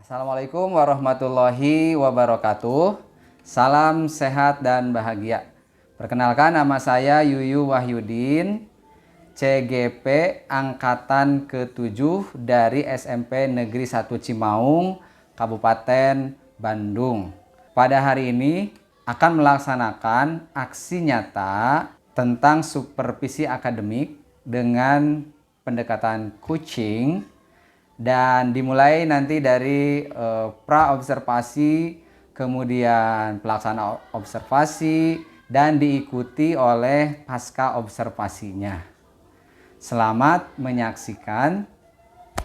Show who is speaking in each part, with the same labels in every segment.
Speaker 1: Assalamualaikum warahmatullahi wabarakatuh. Salam sehat dan bahagia. Perkenalkan, nama saya Yuyu Wahyudin, CGP Angkatan ke-7 dari SMP Negeri 1 Cimaung, Kabupaten Bandung. Pada hari ini akan melaksanakan aksi nyata tentang supervisi akademik dengan pendekatan coaching. Dan dimulai nanti dari pra-observasi, kemudian pelaksana observasi, dan diikuti oleh pasca observasinya. Selamat menyaksikan.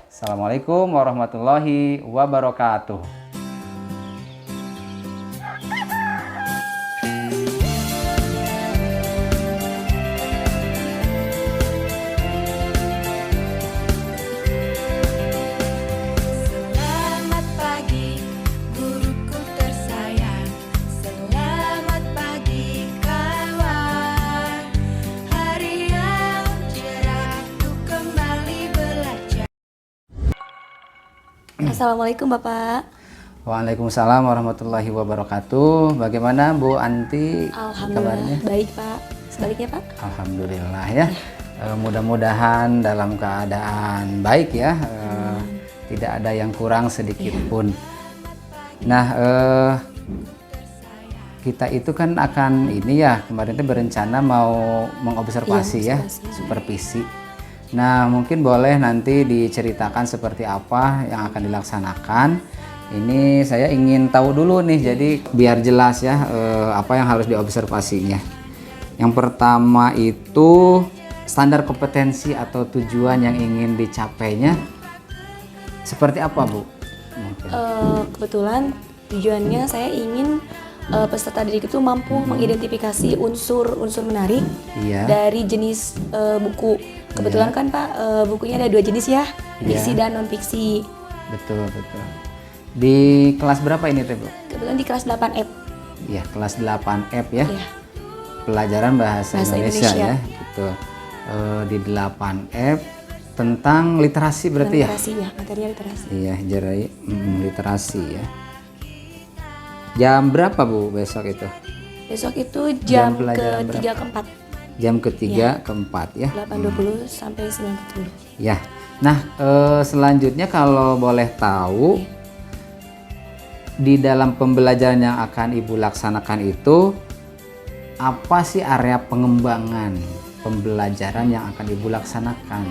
Speaker 1: Assalamualaikum warahmatullahi wabarakatuh.
Speaker 2: Assalamualaikum Bapak.
Speaker 1: Waalaikumsalam warahmatullahi wabarakatuh. Bagaimana Bu Anti
Speaker 2: Alhamdulillah
Speaker 1: kabarnya?
Speaker 2: baik Pak. Sebaliknya Pak?
Speaker 1: Alhamdulillah ya. Mudah-mudahan dalam keadaan baik ya. Tidak ada yang kurang sedikit pun. Nah, kita itu kan akan ini ya, kemarin itu berencana mau mengobservasi ya, supervisi. Nah, mungkin boleh nanti diceritakan seperti apa yang akan dilaksanakan. Ini saya ingin tahu dulu nih, jadi biar jelas ya apa yang harus diobservasinya. Yang pertama itu standar kompetensi atau tujuan yang ingin dicapainya seperti apa, Bu?
Speaker 2: Kebetulan tujuannya saya ingin peserta didik itu mampu mengidentifikasi unsur-unsur menarik dari jenis buku. Kebetulan kan Pak, bukunya ada 2 jenis ya, fiksi dan non fiksi.
Speaker 1: Betul. Di kelas berapa ini Teh, Bu?
Speaker 2: Kebetulan di kelas 8F.
Speaker 1: Iya, kelas 8F ya.
Speaker 2: Iya.
Speaker 1: Pelajaran bahasa Indonesia ya, gitu. Di 8F tentang literasi berarti ya?
Speaker 2: Literasi ya, materinya literasi.
Speaker 1: Iya, jadi literasi ya. Jam berapa Bu besok itu?
Speaker 2: Besok itu jam
Speaker 1: pelajaran
Speaker 2: ke-3 ke-4.
Speaker 1: Jam ke-3 ke-4 ya.
Speaker 2: 8.20 sampai 9.40.
Speaker 1: Ya. Nah, selanjutnya kalau boleh tahu di dalam pembelajaran yang akan Ibu laksanakan itu apa sih area pengembangan pembelajaran yang akan Ibu laksanakan?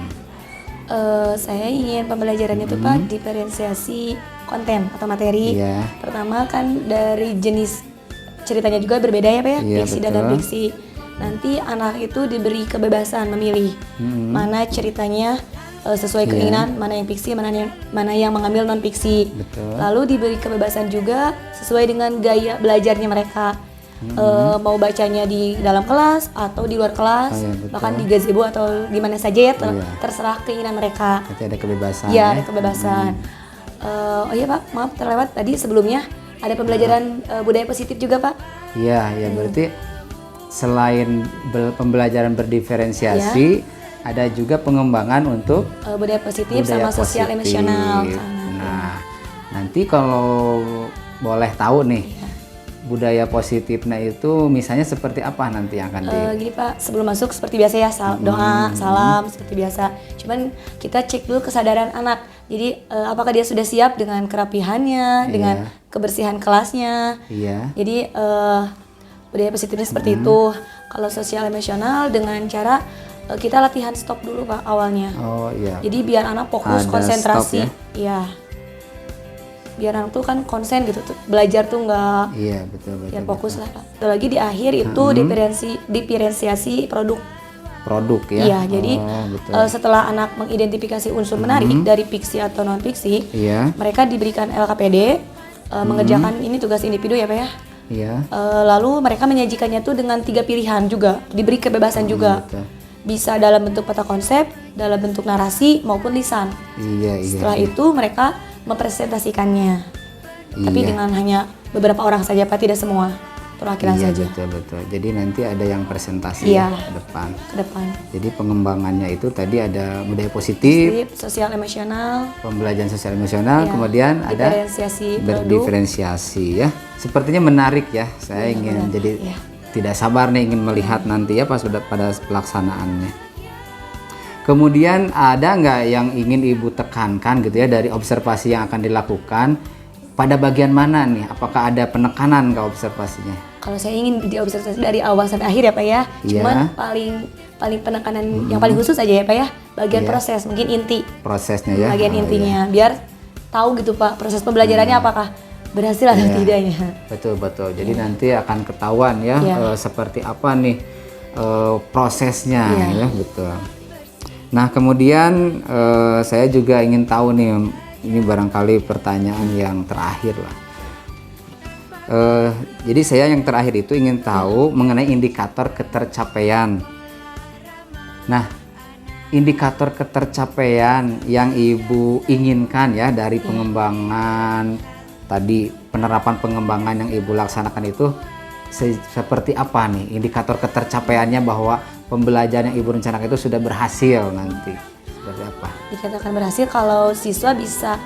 Speaker 2: Saya ingin pembelajarannya itu Pak diferensiasi konten atau materi. Pertama kan dari jenis ceritanya juga berbeda ya Pak ya, fiksi dan non-fiksi. Nanti anak itu diberi kebebasan memilih mana ceritanya sesuai keinginan, mana yang fiksi, mana yang mengambil non-fiksi. Lalu diberi kebebasan juga sesuai dengan gaya belajarnya mereka. Mau bacanya di dalam kelas atau di luar kelas, bahkan di gazebo atau di mana saja ya, terserah keinginan mereka.
Speaker 1: Nanti ada kebebasan.
Speaker 2: Iya, ada kebebasan. Oh iya Pak, maaf terlewat tadi sebelumnya ada pembelajaran budaya positif juga Pak.
Speaker 1: Iya, berarti selain pembelajaran berdiferensiasi, ada juga pengembangan untuk
Speaker 2: budaya positif sama sosial emosional.
Speaker 1: Nah, nanti kalau boleh tahu nih, budaya positifnya itu misalnya seperti apa nanti yang akan
Speaker 2: gini Pak, sebelum masuk seperti biasa ya, doa, salam seperti biasa. Cuman kita cek dulu kesadaran anak. Jadi apakah dia sudah siap dengan kerapihannya, dengan kebersihan kelasnya. Jadi budaya positifnya seperti itu. Kalau sosial emosional dengan cara kita latihan stop dulu Pak awalnya. Jadi biar anak fokus, konsentrasi. Biar anak tuh kan konsen gitu, belajar tuh nggak.
Speaker 1: Betul.
Speaker 2: Biar fokus lah Pak. Terus lagi di akhir itu diferensiasi produk ya. Iya, jadi setelah anak mengidentifikasi unsur menarik dari fiksi atau non fiksi, mereka diberikan LKPD mengerjakan ini tugas individu ya Pak ya. Lalu mereka menyajikannya tuh dengan 3 pilihan juga, diberi kebebasan juga. Bisa dalam bentuk peta konsep, dalam bentuk narasi maupun lisan. Setelah itu mereka mempresentasikannya. Tapi dengan hanya beberapa orang saja Pak, tidak semua. perwakilan
Speaker 1: iya,
Speaker 2: saja.
Speaker 1: betul. Jadi nanti ada yang presentasi
Speaker 2: Iya,
Speaker 1: ke depan.
Speaker 2: ke depan.
Speaker 1: Jadi pengembangannya itu tadi ada budaya positif,
Speaker 2: Sosial emosional,
Speaker 1: pembelajaran sosial emosional,
Speaker 2: ya,
Speaker 1: kemudian ada
Speaker 2: diferensiasi produk.
Speaker 1: berdiferensiasi ya. Sepertinya menarik ya. Saya ingin jadi
Speaker 2: ya.
Speaker 1: tidak sabar nih ingin melihat nanti ya pas sudah pada pelaksanaannya. Kemudian ada nggak yang ingin Ibu tekankan gitu ya dari observasi yang akan dilakukan pada bagian mana nih? Apakah ada penekanan ke observasinya?
Speaker 2: Kalau saya ingin diobservasi dari awal sampai akhir ya Pak ya. Cuman paling penekanan yang paling khusus aja ya Pak ya. Bagian proses, mungkin inti.
Speaker 1: Prosesnya ya.
Speaker 2: Bagian intinya, biar tahu gitu Pak proses pembelajarannya apakah berhasil atau tidaknya.
Speaker 1: Betul. Jadi nanti akan ketahuan ya seperti apa nih prosesnya ya, betul. Nah kemudian saya juga ingin tahu nih, ini barangkali pertanyaan yang terakhir lah. Jadi saya yang terakhir itu ingin tahu mengenai indikator ketercapaian. Nah, indikator ketercapaian yang Ibu inginkan ya dari pengembangan tadi, penerapan pengembangan yang Ibu laksanakan itu seperti apa nih? Indikator ketercapaiannya bahwa pembelajaran yang Ibu rencanakan itu sudah berhasil nanti. Seperti apa?
Speaker 2: Dikatakan berhasil kalau siswa bisa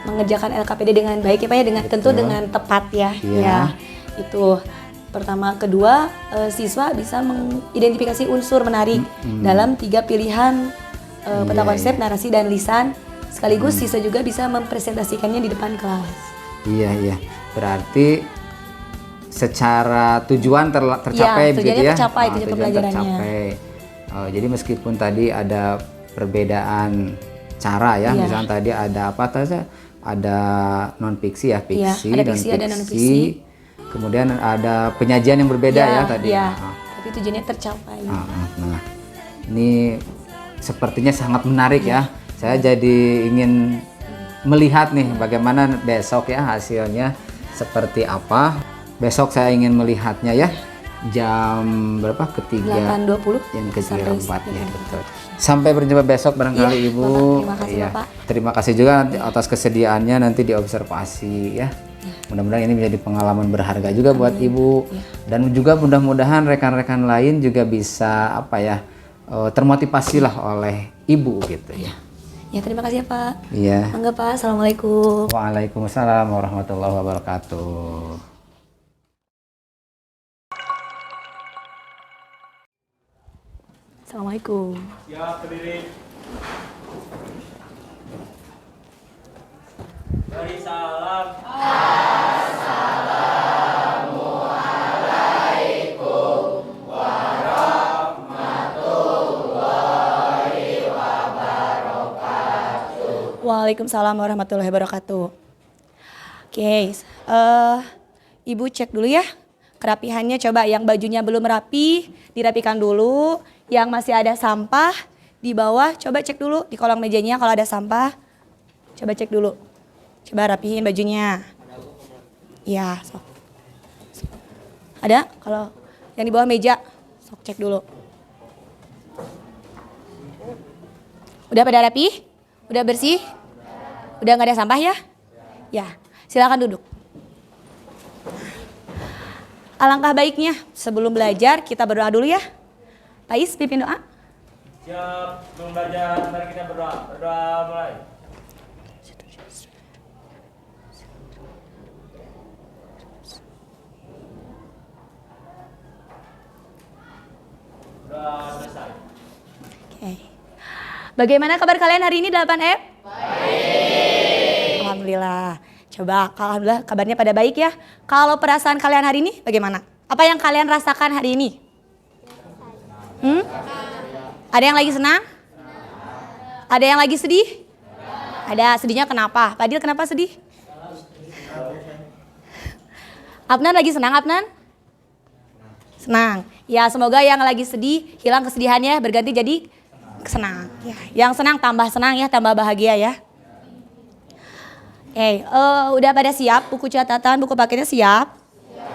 Speaker 2: mengerjakan LKPD dengan baik ya Pak ya, dengan tentu dengan tepat ya. Ya, itu pertama. Kedua, siswa bisa mengidentifikasi unsur menarik dalam 3 pilihan peta konsep, narasi dan lisan. Sekaligus siswa juga bisa mempresentasikannya di depan kelas. Iya.
Speaker 1: Berarti secara tujuan tercapai begitu ya.
Speaker 2: Tercapai, tujuan
Speaker 1: tujuan
Speaker 2: pembelajarannya.
Speaker 1: Tercapai. Jadi meskipun tadi ada perbedaan cara ya, misalnya tadi ada apa saja? Ada non fiksi ya, fiksi,
Speaker 2: ada fiksi, ada non fiksi.
Speaker 1: Kemudian ada penyajian yang berbeda ya tadi.
Speaker 2: Tapi tujuannya tercapai.
Speaker 1: Nah, ini sepertinya sangat menarik ya. Saya jadi ingin melihat nih bagaimana besok ya hasilnya seperti apa. Besok saya ingin melihatnya ya. Jam berapa? Ketiga.
Speaker 2: 8.20.
Speaker 1: Jam ketiga 4 ya, betul. Sampai berjumpa besok barangkali Ibu.
Speaker 2: Terima kasih Bapak.
Speaker 1: Terima kasih juga atas kesediaannya nanti diobservasi ya. Mudah-mudahan ini menjadi pengalaman berharga juga buat Ibu. Dan juga mudah-mudahan rekan-rekan lain juga bisa termotivasi lah oleh Ibu gitu ya.
Speaker 2: Ya, terima kasih ya Pak.
Speaker 1: Iya.
Speaker 2: Mangga Pak. Assalamualaikum.
Speaker 1: Waalaikumsalam warahmatullahi wabarakatuh.
Speaker 2: Assalamualaikum.
Speaker 3: Ya, berdiri. Beri salam. Assalamualaikum warahmatullahi wabarakatuh.
Speaker 2: Waalaikumsalam warahmatullahi wabarakatuh. Oke, Ibu cek dulu ya kerapihannya. Coba yang bajunya belum rapi dirapikan dulu. Yang masih ada sampah di bawah, coba cek dulu di kolong mejanya kalau ada sampah. Coba cek dulu. Coba rapihin bajunya. Ya, sok. Ada? Kalau yang di bawah meja, sok cek dulu. Udah pada rapi? Udah bersih? Udah nggak ada sampah ya? Ya, silakan duduk. Alangkah baiknya sebelum belajar kita berdoa dulu ya. Pais, pimpin doa.
Speaker 3: Siap, sebelum belajar, mari kita berdoa. Berdoa mulai. Berdoa selesai.
Speaker 2: Oke. Bagaimana kabar kalian hari ini 8F? Baik. Alhamdulillah. Coba, alhamdulillah kabarnya pada baik ya. Kalau perasaan kalian hari ini bagaimana? Apa yang kalian rasakan hari ini? Ada yang lagi senang? Ada yang lagi sedih? Ada. Sedihnya kenapa? Fadil kenapa sedih? Afnan lagi senang, Afnan? Senang. Ya, semoga yang lagi sedih hilang kesedihannya, berganti jadi senang. Ya, yang senang tambah senang ya, tambah bahagia ya. Oke, udah pada siap buku catatan, buku paketnya siap?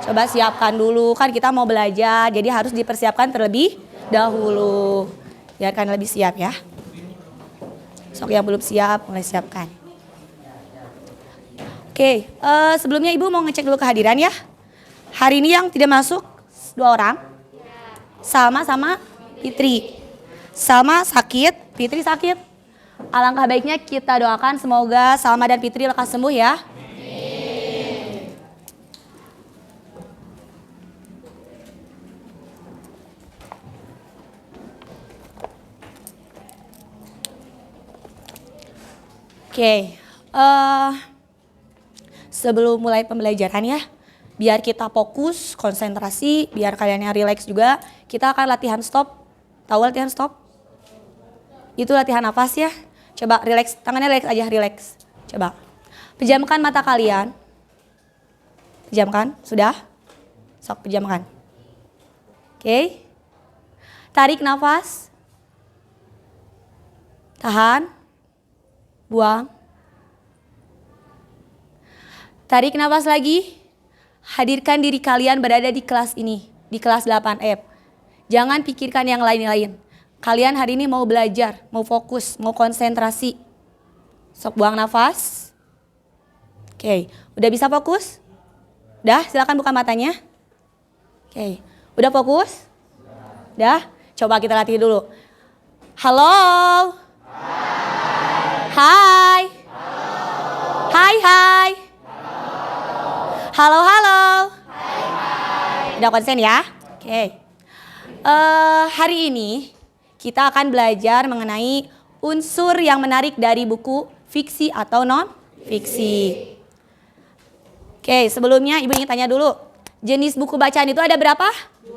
Speaker 2: Coba siapkan dulu, kan kita mau belajar, jadi harus dipersiapkan terlebih dahulu. Biarkan lebih siap ya. Sok yang belum siap, mulai siapkan. Oke, sebelumnya Ibu mau ngecek dulu kehadiran ya. Hari ini yang tidak masuk 2 orang. Salma sama Fitri. Salma sakit, Fitri sakit. Alangkah baiknya kita doakan semoga Salma dan Fitri lekas sembuh ya. Oke, sebelum mulai pembelajaran ya, biar kita fokus, konsentrasi, biar kaliannya rileks juga, kita akan latihan stop. Tahu latihan stop? Itu latihan nafas ya. Coba rileks, tangannya rileks aja, rileks. Coba, pejamkan mata kalian. Pejamkan, sudah? Sok, pejamkan. Oke, tarik nafas. Tahan. Buang. Tarik nafas lagi. Hadirkan diri kalian berada di kelas ini, di kelas 8F. Jangan pikirkan yang lain-lain. Kalian hari ini mau belajar, mau fokus, mau konsentrasi. Sok buang nafas. Oke, udah bisa fokus? Udah, silakan buka matanya. Oke, udah fokus? Udah, coba kita latih dulu. Halo. Hai. Hai, hai. Halo, halo. Udah konsen ya? Oke. Hari ini kita akan belajar mengenai unsur yang menarik dari buku fiksi atau non-fiksi. Oke, sebelumnya Ibu ingin tanya dulu. Jenis buku bacaan itu ada berapa? 2.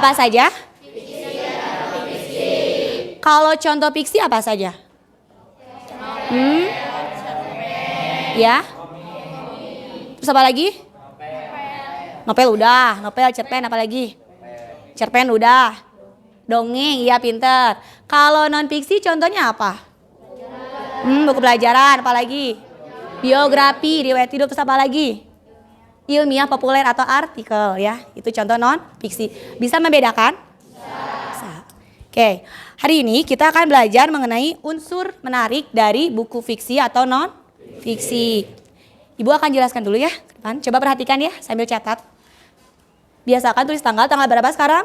Speaker 2: Apa saja? Fiksi dan non-fiksi. Kalau contoh fiksi apa saja? Ya. Terus apa lagi? Novel udah, novel, cerpen apa lagi? Cerpen udah. Dongeng, iya pinter. Kalau non fiksi contohnya apa? Buku pelajaran, apa lagi? Biografi, riwayat hidup, terus apa lagi? Ilmiah, populer atau artikel ya. Itu contoh non fiksi. Bisa membedakan? Bisa. Oke, hari ini kita akan belajar mengenai unsur menarik dari buku fiksi atau non fiksi. Ibu akan jelaskan dulu ya ke depan. Coba perhatikan ya sambil catat. Biasakan tulis tanggal berapa sekarang?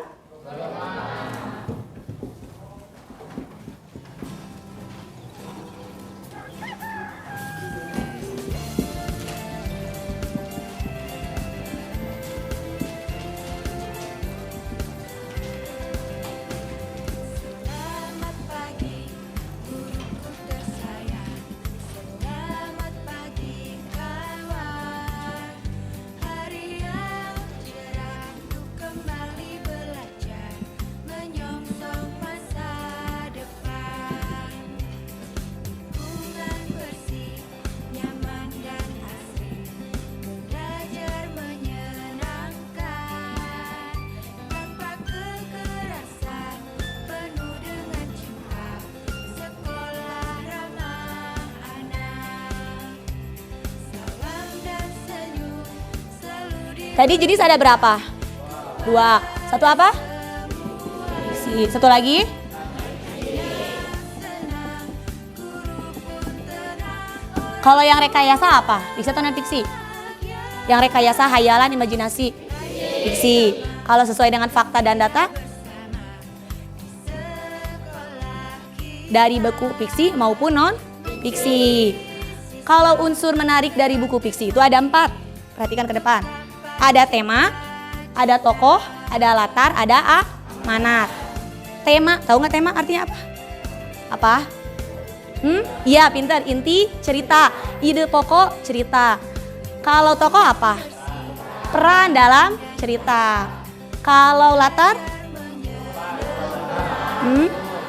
Speaker 2: Tadi jenis ada berapa? 2. Satu apa? Satu lagi? Kalau yang rekayasa apa? Fiksi atau non fiksi? Yang rekayasa hayalan, imajinasi. Fiksi. Kalau sesuai dengan fakta dan data? Dari buku fiksi maupun non fiksi. Kalau unsur menarik dari buku fiksi itu ada 4. Perhatikan ke depan. Ada tema, ada tokoh, ada latar, ada amanat. Tema, tahu nggak tema artinya apa? Apa? Iya, pintar. Inti cerita, ide pokok cerita. Kalau tokoh apa? Peran dalam cerita. Kalau latar?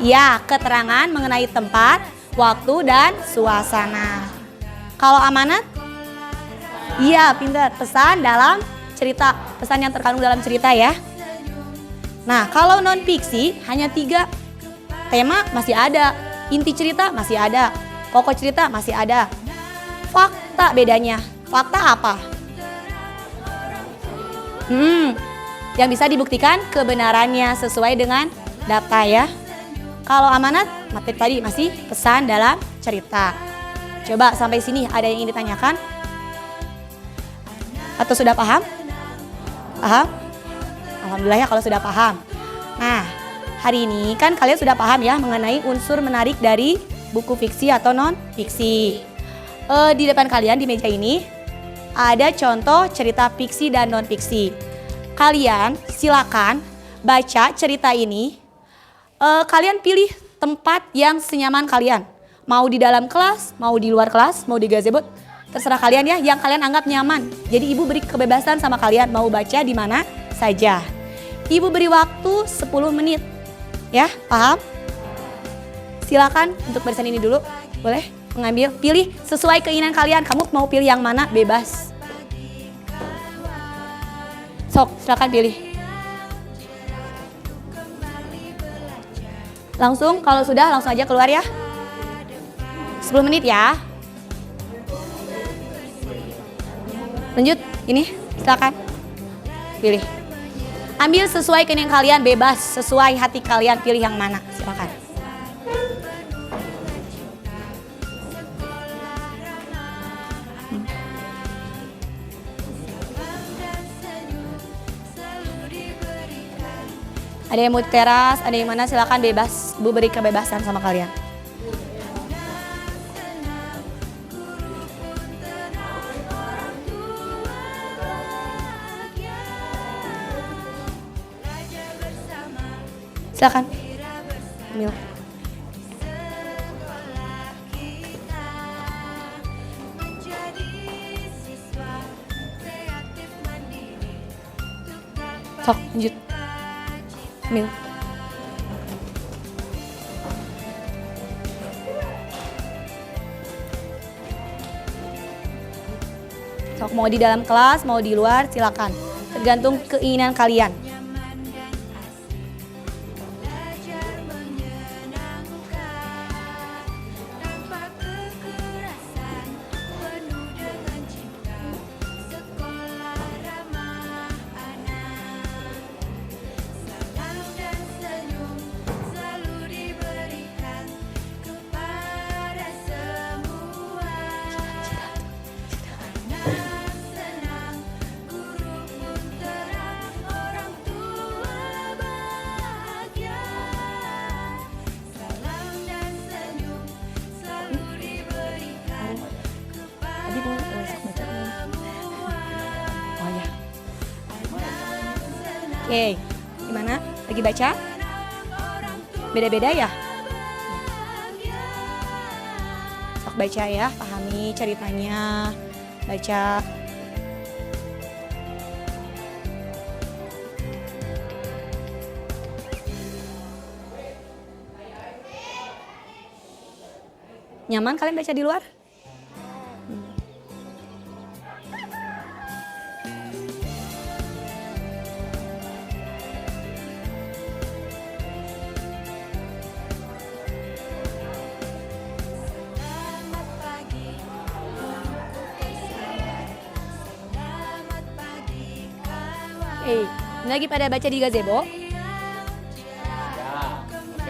Speaker 2: Ya, keterangan mengenai tempat, waktu, dan suasana. Kalau amanat? Iya, pintar. Pesan dalam cerita, pesan yang terkandung dalam cerita ya. Nah, kalau non fiksi hanya 3. Tema masih ada, inti cerita masih ada, pokok cerita masih ada. Fakta bedanya. Fakta apa? Yang bisa dibuktikan kebenarannya sesuai dengan data ya. Kalau amanat, materi tadi masih pesan dalam cerita. Coba sampai sini ada yang ingin ditanyakan? Atau sudah paham? Paham? Alhamdulillah ya kalau sudah paham. Nah, hari ini kan kalian sudah paham ya mengenai unsur menarik dari buku fiksi atau non-fiksi. Di depan kalian di meja ini ada contoh cerita fiksi dan non-fiksi. Kalian silakan baca cerita ini. Kalian pilih tempat yang senyaman kalian. Mau di dalam kelas, mau di luar kelas, mau di gazebo. Terserah kalian ya, yang kalian anggap nyaman. Jadi ibu beri kebebasan sama kalian mau baca di mana saja. Ibu beri waktu 10 menit. Ya, paham? Silakan untuk barisan ini dulu. Boleh mengambil, pilih sesuai keinginan kalian. Kamu mau pilih yang mana? Bebas. Sok, silakan pilih. Langsung, kalau sudah langsung aja keluar ya. 10 menit ya. Lanjut, ini silakan pilih. Ambil sesuai keinginan kalian, bebas, sesuai hati kalian, pilih yang mana, silakan. Ada yang mau di teras, ada yang mana, silakan bebas. Bu beri kebebasan sama kalian. Silakan. Mila. Sok, lanjut. Mil. Sok, mau di dalam kelas, mau di luar, silakan. Tergantung keinginan kalian. Oke, gimana? Lagi baca? Beda-beda ya? Sok baca ya, pahami ceritanya. Baca. Nyaman kalian baca di luar? Ini lagi pada baca di gazebo?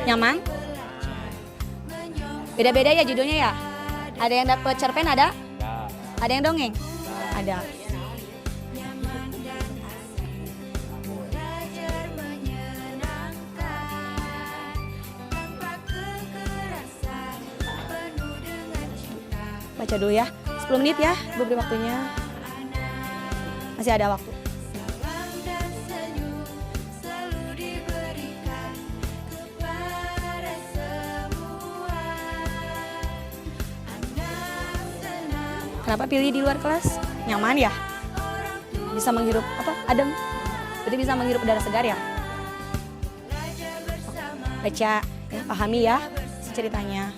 Speaker 2: Nyaman? Beda-beda ya judulnya ya? Ada yang dapat cerpen ada? Ada yang dongeng? Ada. Baca dulu ya, 10 menit ya, beri waktunya. Masih ada waktu. Kenapa pilih di luar kelas? Nyaman ya? Bisa menghirup apa? Adem. Berarti bisa menghirup udara segar ya? Baca, ya, pahami ya ceritanya.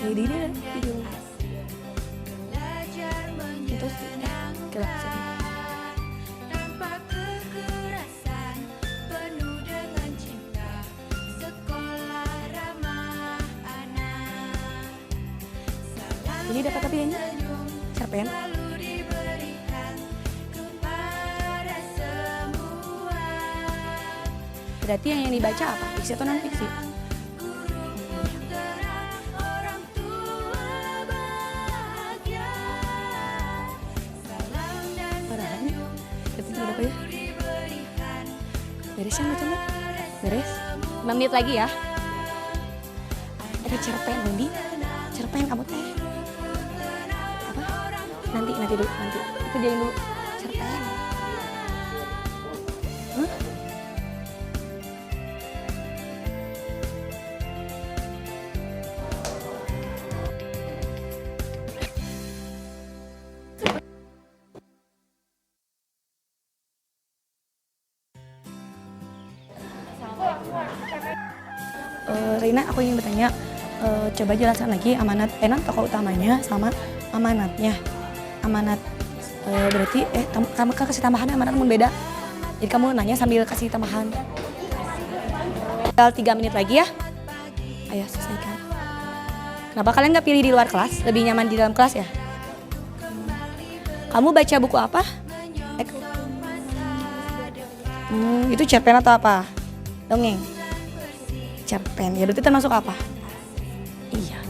Speaker 2: Jadi dia video. Terus kelak sini. Ini dapat apa ya ini? Cerpen. Berarti yang dibaca apa? Fiksi atau non fiksi? Parahnya. Berarti itu berapa ya? Beres ya macamnya? Beres? 5 menit lagi ya. Ada cerpen Wendy. Cerpen kamu teh. Apa? Nanti dulu, nanti. Itu jadi dulu. Cerpen. Hah? Rina, aku ingin bertanya, coba jelaskan lagi amanat tokoh utamanya sama amanatnya. Amanat berarti kamu kasih tambahan, amanat pun beda. Jadi kamu nanya sambil kasih tambahan. Tinggal 3 menit lagi ya. Ayo selesaikan. Kenapa kalian nggak pilih di luar kelas? Lebih nyaman di dalam kelas ya? Kamu baca buku apa? Itu cerpen atau apa? Dongeng. Cerpen, ya itu termasuk apa? Iya.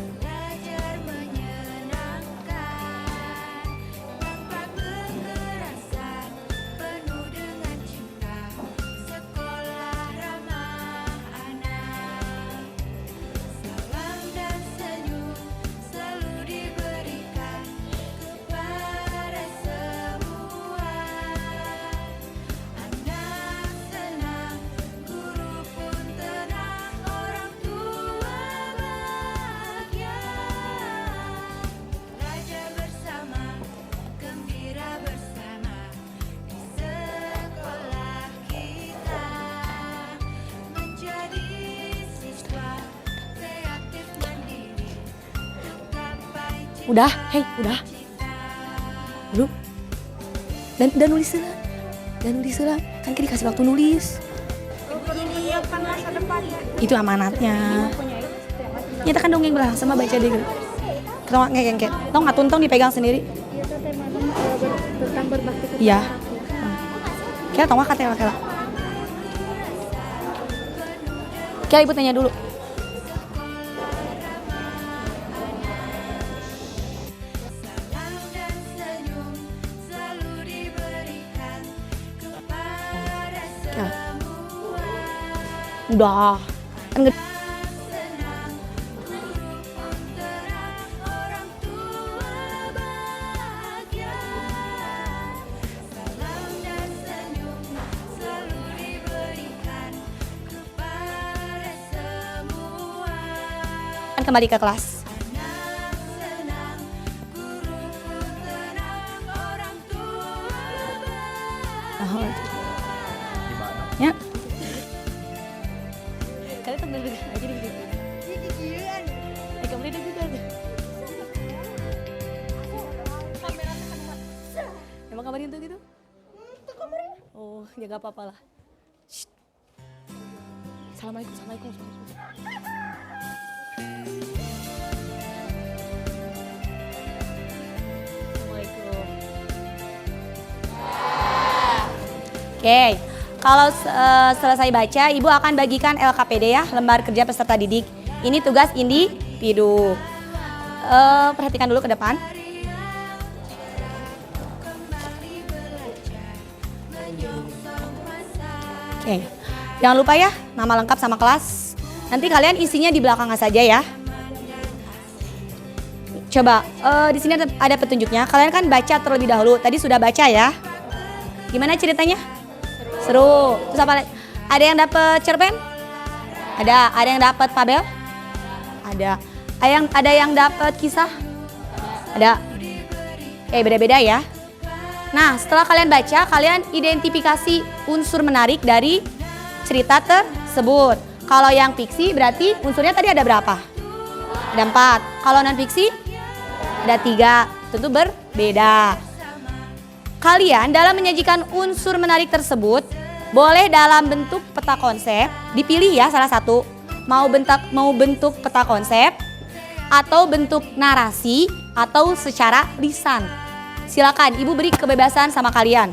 Speaker 2: Udah, udah. Belum. Dan nulis lah. Kan kita dikasih waktu nulis.
Speaker 4: Menyiapkan masa depan.
Speaker 2: Itu amanatnya. Nyatakan dongeng belah sama baca deh. Ketemu ngekek. Tong atuntong dipegang sendiri.
Speaker 4: Itu tema tentang berbakti kepada
Speaker 2: Iya.
Speaker 4: orang tua.
Speaker 2: Kira tong kata kela. Kira ibu tanya dulu. Udah. Kan gede. Kembali ke kelas. Ya. Kalian tuh deg-degan aja di situ. Kamu deg-degan. Emang kabarin tuh gitu? Oh, ya gak apa-apa lah. Shh. Assalamualaikum. Oke, kalau selesai baca, Ibu akan bagikan LKPD ya, lembar kerja peserta didik. Ini tugas individu. Perhatikan dulu ke depan. Oke, jangan lupa ya, nama lengkap sama kelas. Nanti kalian isinya di belakang saja ya. Coba, di sini ada petunjuknya. Kalian kan baca terlebih dahulu. Tadi sudah baca ya. Gimana ceritanya? Seru. Terus apa lagi? Ada yang dapat cerpen? Ada. Ada yang dapat fabel? Ada. Ada yang dapat kisah? Ada. Oke, beda-beda ya. Nah, setelah kalian baca, kalian identifikasi unsur menarik dari cerita tersebut. Kalau yang fiksi berarti unsurnya tadi ada berapa? Ada 4. Kalau non fiksi ada 3. Tentu berbeda. Kalian dalam menyajikan unsur menarik tersebut boleh dalam bentuk peta konsep, dipilih ya salah satu. Mau bentuk peta konsep atau bentuk narasi atau secara lisan. Silakan, Ibu beri kebebasan sama kalian.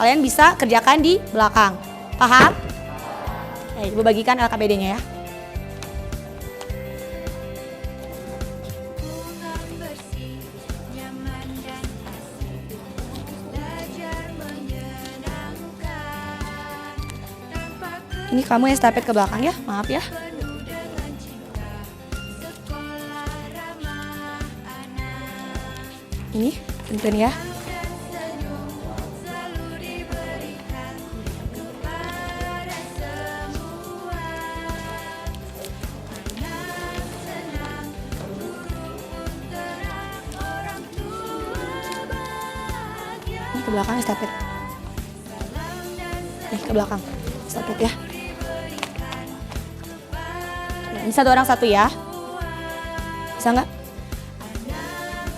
Speaker 2: Kalian bisa kerjakan di belakang. Paham? Oke, Ibu bagikan LKPD-nya ya. Ini kamu estafet ke belakang ya, maaf ya. Ini, punten ya. Ini ke belakang estafet. Ke belakang estafet ya. Ini satu orang satu ya. Bisa nggak?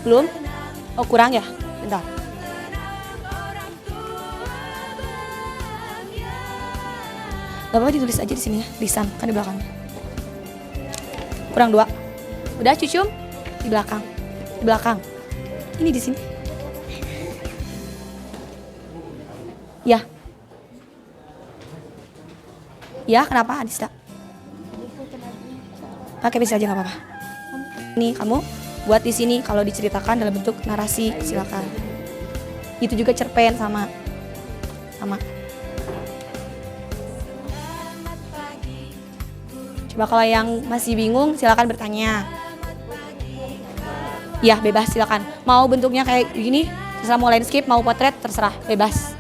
Speaker 2: Belum? Oh kurang ya? Bentar. Gak apa-apa ditulis aja di sini ya. Lisan, kan di belakang. Kurang 2. Udah cucum? Di belakang. Di belakang. Ini di sini. Ya. Ya kenapa Adista? Pakai bisa aja nggak apa-apa. Nih kamu buat di sini kalau diceritakan dalam bentuk narasi silakan. Itu juga cerpen sama. Coba kalau yang masih bingung silakan bertanya. Ya bebas silakan. Mau bentuknya kayak gini, terserah mau landscape, mau potret, terserah bebas.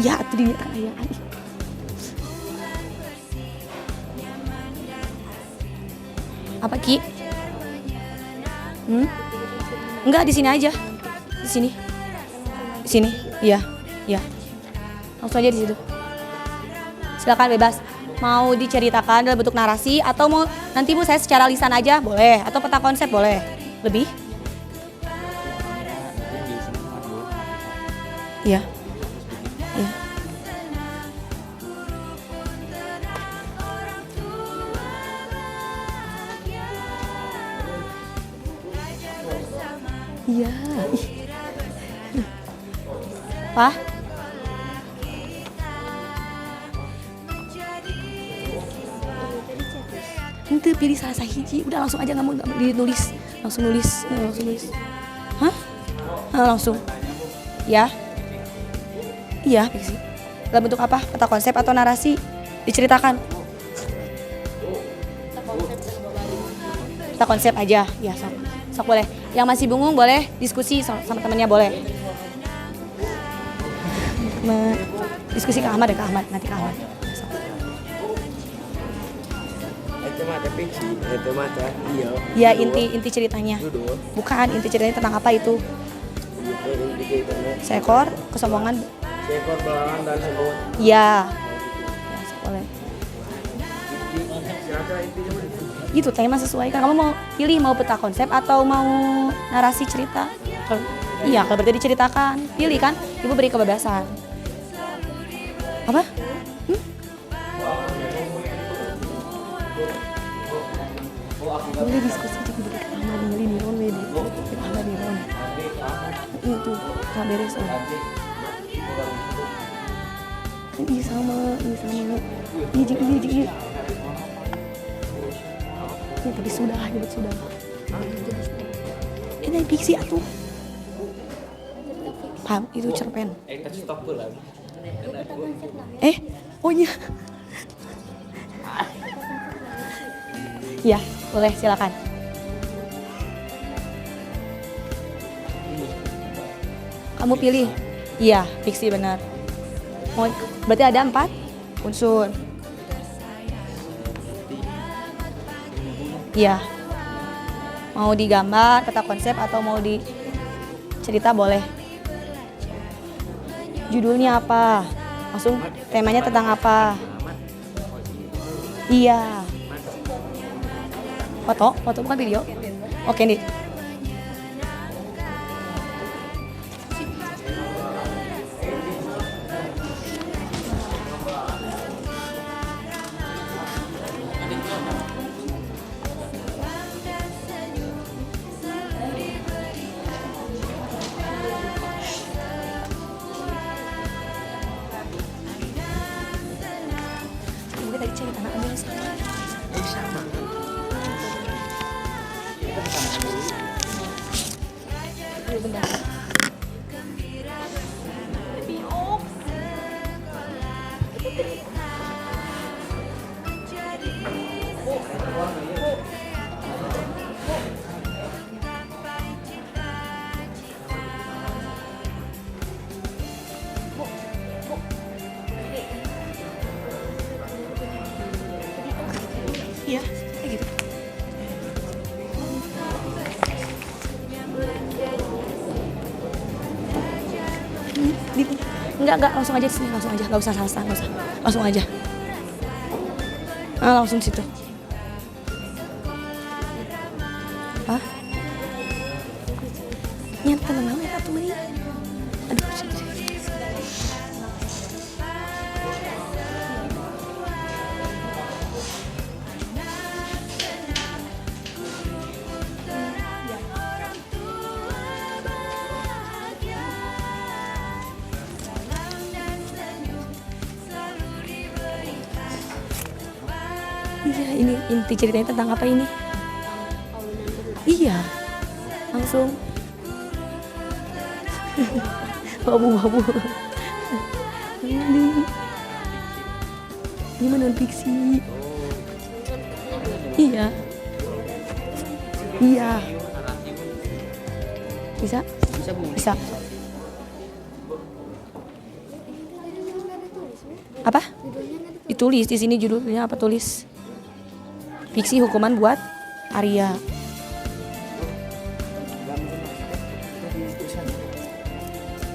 Speaker 2: Iya itu dia kayak. Apa Ki? Enggak di sini aja. Di sini. Di sini. Iya. Iya. Langsung aja di situ. Silakan bebas. Mau diceritakan dalam bentuk narasi atau mau nanti Bu saya secara lisan aja boleh atau peta konsep boleh. Lebih? Iya. Iya. Iya. Pak? Ente pilih salah sahiji, udah langsung aja nggak mau ditulis, langsung nulis. Hah? Langsung. Ya. Iya, fiksi. Dalam bentuk apa? Peta konsep atau narasi? Diceritakan. Peta konsep aja, ya sok boleh. Yang masih bingung boleh diskusi sama temannya boleh. Diskusi ke Ahmad nanti ke Ahmad.
Speaker 5: Itu mata
Speaker 2: Ya
Speaker 5: iya.
Speaker 2: inti ceritanya. Bukan inti ceritanya tentang apa itu? Seekor kesombongan.
Speaker 5: Seekor belalang dan sebut.
Speaker 2: Ya sok boleh. Itu tema sesuai kan kamu mau pilih mau peta konsep atau mau narasi cerita. Iya kalau berarti diceritakan pilih kan Ibu beri kebebasan. Apa? Boleh diskusi juga dulu ke Ahmad Nili Niron ke Ahmad Niron itu tak beres ini sama ini ya tadi sudah ini fiksi atuh paham itu cerpen oh iya ya boleh silakan kamu pilih iya fiksi benar mau berarti ada 4 unsur iya mau digambar peta konsep atau mau dicerita boleh judulnya apa langsung temanya tentang apa iya foto bukan video oke nih tadi cerita anak ambil sama.
Speaker 5: Sama.
Speaker 2: Bentar. Iya, kayak gitu. Enggak, langsung aja di sini, langsung aja, nggak usah salsa, nggak usah, langsung aja. Langsung situ. Apa? Nyat tenang aja, Kak, tuh Mei. Aduh, sini. Iya, ini inti ceritanya tentang apa ini? Iya, langsung. Babu. Ini mah non fiksi. Iya. Bisa. Apa? Ditulis di sini judulnya apa, tulis? Fiksi hukuman buat Arya.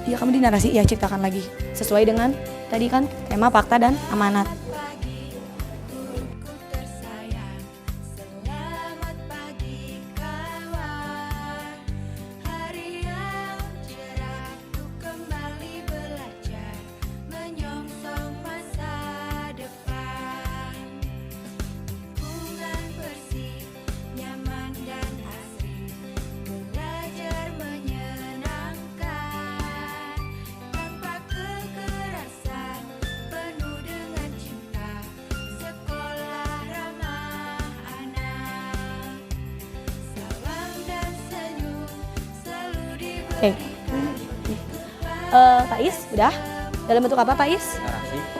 Speaker 2: Iya, kamu di narasi, ya ceritakan lagi. Sesuai dengan tadi kan tema, fakta, dan amanat. Oke. Pak Is, udah? Dalam bentuk apa Pak Is?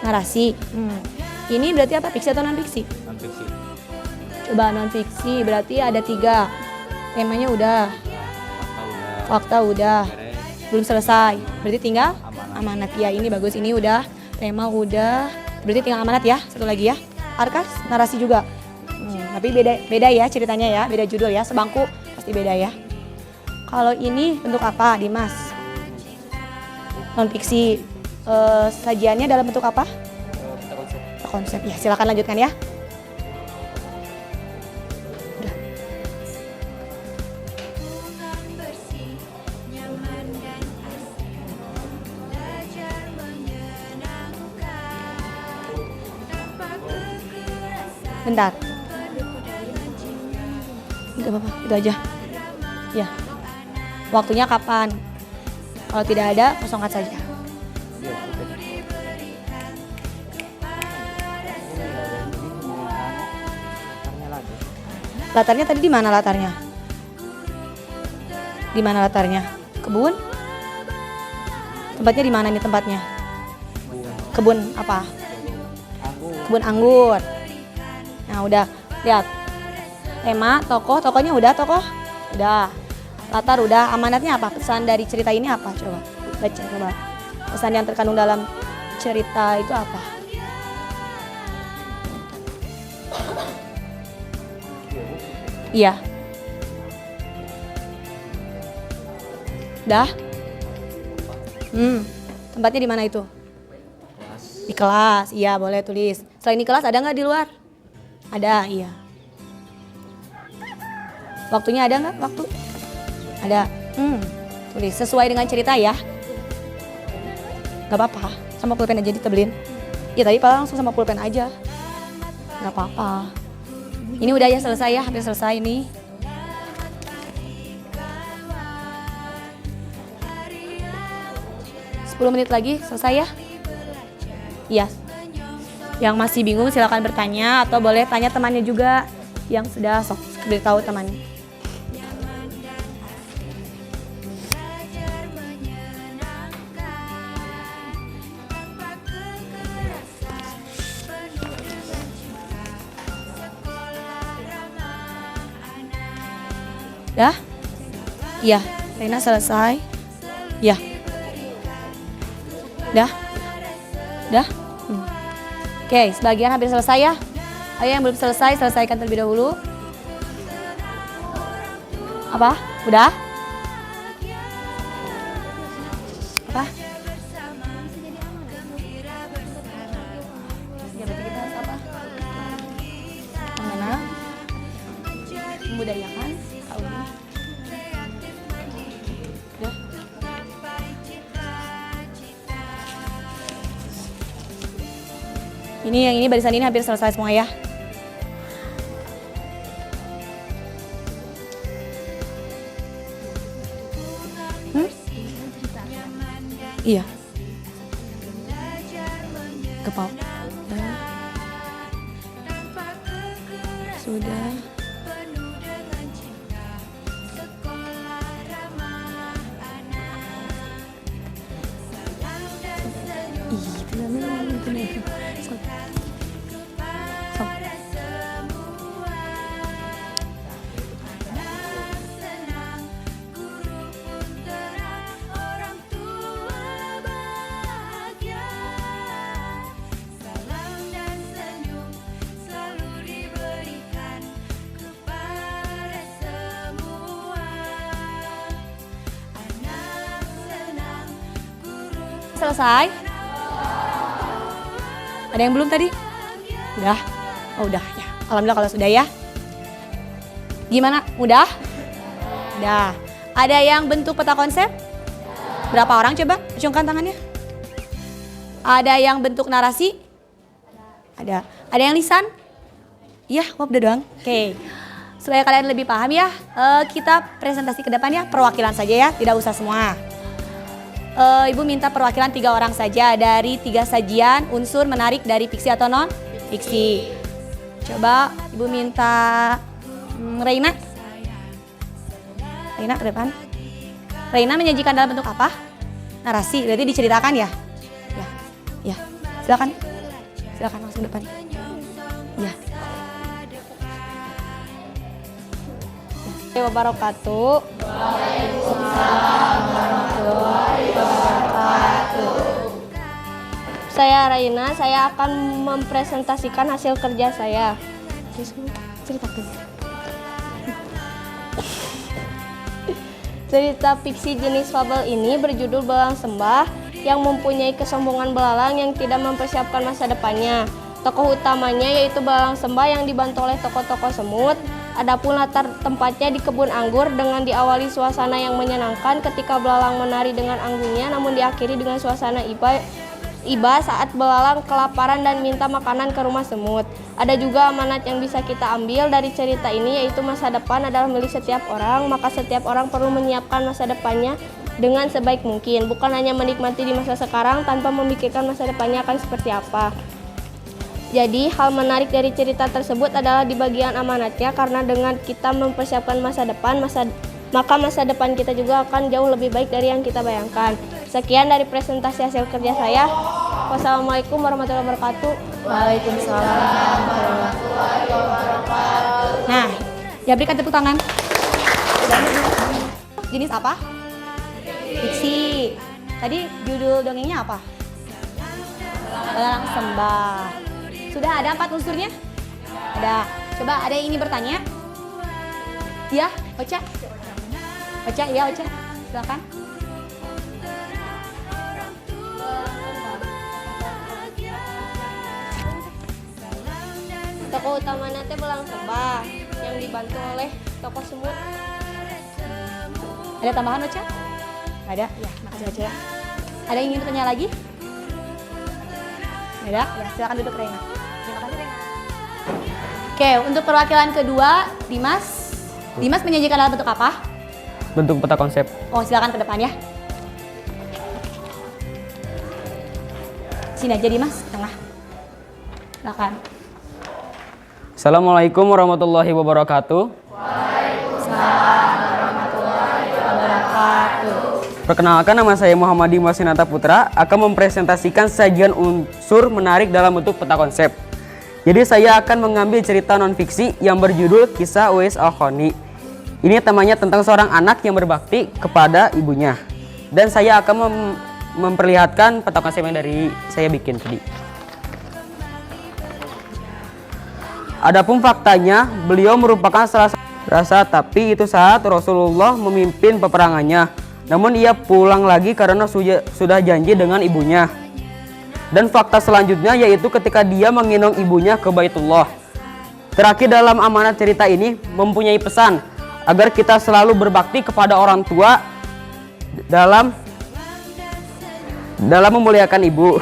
Speaker 2: Narasi. Ini berarti apa? Fiksi atau non-fiksi?
Speaker 3: Non-fiksi.
Speaker 2: Coba non-fiksi, berarti ada 3. Temanya udah. Fakta udah. Belum selesai. Berarti tinggal amanat. Ya, ini bagus. Ini udah. Tema udah. Berarti tinggal amanat ya. Satu lagi ya. Arkas, narasi juga. Tapi beda ya ceritanya ya. Beda judul ya. Sebangku pasti beda ya. Kalau ini bentuk apa, Dimas? Non-fiksi. Sajiannya dalam bentuk apa? Konsep. Ya, silakan lanjutkan ya. Udah. Bentar. Enggak apa-apa, itu aja. Ya. Waktunya kapan? Kalau tidak ada, kosongkan saja. Latarnya tadi di mana latarnya? Di mana latarnya? Kebun? Tempatnya di mana nih tempatnya? Kebun apa? Kebun anggur. Nah, udah lihat. Tema, tokohnya udah, udah. Latar udah, amanatnya apa? Pesan dari cerita ini apa? Coba baca, coba. Pesan yang terkandung dalam cerita itu apa? Iya. Dah? Tempatnya di mana itu? Di kelas, iya boleh tulis. Selain di kelas ada nggak di luar? Ada, iya. Waktunya ada nggak? Waktu? Ada. Tulis sesuai dengan cerita ya. Gak apa-apa, sama pulpen aja ditebelin. Ya tadi Pala langsung sama pulpen aja. Gak apa-apa. Ini udah ya selesai ya, hampir selesai nih. Sepuluh menit lagi selesai ya? Iya. Yang masih bingung silakan bertanya atau boleh tanya temannya juga yang sudah sok beritahu temannya. Dah? Iya, Reina selesai. Iya. Dah? Dah? Oke, sebagian hampir selesai ya. Ayo yang belum selesai, selesaikan terlebih dahulu. Apa? Udah? Apa? Ya, berarti kita harus apa? Yang mana? Membudayakan. Udah. Yang ini barisan ini hampir selesai semua ya. Iya. Kepau. Sudah. Selesai? Ada yang belum tadi? Udah? Oh udah ya. Alhamdulillah kalau sudah ya. Gimana? Udah? Udah. Ada yang bentuk peta konsep? Berapa orang coba? Acungkan tangannya. Ada yang bentuk narasi? Ada. Ada yang lisan? Iya, udah doang. Oke. Supaya kalian lebih paham ya, kita presentasi ke depan ya. Perwakilan saja ya, tidak usah semua. Ibu minta perwakilan 3 orang saja dari 3 sajian unsur menarik dari fiksi atau non fiksi. Coba Ibu minta Reina. Reina ke depan. Reina menyajikan dalam bentuk apa? Narasi, berarti diceritakan ya? Ya. Silakan. Silakan langsung depan. Ya. Wabarakatuh.
Speaker 4: Saya Raina, saya akan mempresentasikan hasil kerja saya.
Speaker 2: Ceritakan.
Speaker 4: Cerita fiksi jenis fabel ini berjudul Belalang Sembah yang mempunyai kesombongan belalang yang tidak mempersiapkan masa depannya. Tokoh utamanya yaitu Belalang Sembah yang dibantu oleh tokoh-tokoh semut. Adapun latar tempatnya di kebun anggur dengan diawali suasana yang menyenangkan ketika belalang menari dengan anggungnya, namun diakhiri dengan suasana iba saat belalang kelaparan dan minta makanan ke rumah semut. Ada juga amanat yang bisa kita ambil dari cerita ini, yaitu masa depan adalah milik setiap orang, maka setiap orang perlu menyiapkan masa depannya dengan sebaik mungkin, bukan hanya menikmati di masa sekarang tanpa memikirkan masa depannya akan seperti apa. Jadi hal menarik dari cerita tersebut adalah di bagian amanatnya, karena dengan kita mempersiapkan masa depan, maka masa depan kita juga akan jauh lebih baik dari yang kita bayangkan. Sekian dari presentasi hasil kerja saya. Wassalamualaikum warahmatullahi wabarakatuh.
Speaker 2: Waalaikumsalam warahmatullahi wabarakatuh. Nah, ya berikan tepuk tangan. Jenis apa? Fiksi. Tadi judul dongengnya apa? Belalang Sembah. Sudah ada 4 unsurnya? Ada. Coba ada yang ingin bertanya? Ya, Ocha. Ocha, ya Ocha. Silakan.
Speaker 4: Tokoh utamanya teh Belalang Sembah yang dibantu oleh tokoh semut.
Speaker 2: Ada tambahan Ocha? Ada? Ya, makasih Ocha ya. Ada yang ingin bertanya lagi? Ada? Ya, silakan duduk Reina. Terima kasih Reina. Oke, untuk perwakilan kedua, Dimas. Dimas menyajikan dalam bentuk apa?
Speaker 5: Bentuk peta konsep.
Speaker 2: Oh, silakan ke depan ya. Sini aja Dimas, ke tengah. Silakan.
Speaker 5: Assalamualaikum warahmatullahi wabarakatuh. Perkenalkan, nama saya Muhammad Dimas Sinata Putra akan mempresentasikan sajian unsur menarik dalam bentuk peta konsep. Jadi saya akan mengambil cerita non-fiksi yang berjudul Kisah Uwais Al-Qarni. Ini temanya tentang seorang anak yang berbakti kepada ibunya. Dan saya akan memperlihatkan peta konsep yang dari saya bikin tadi. Adapun faktanya, beliau merupakan salah satu rasa, tapi itu saat Rasulullah memimpin peperangannya. Namun ia pulang lagi karena sudah janji dengan ibunya. Dan fakta selanjutnya yaitu ketika dia menggendong ibunya ke Baitullah. Terakhir dalam amanat cerita ini mempunyai pesan agar kita selalu berbakti kepada orang tua dalam memuliakan ibu.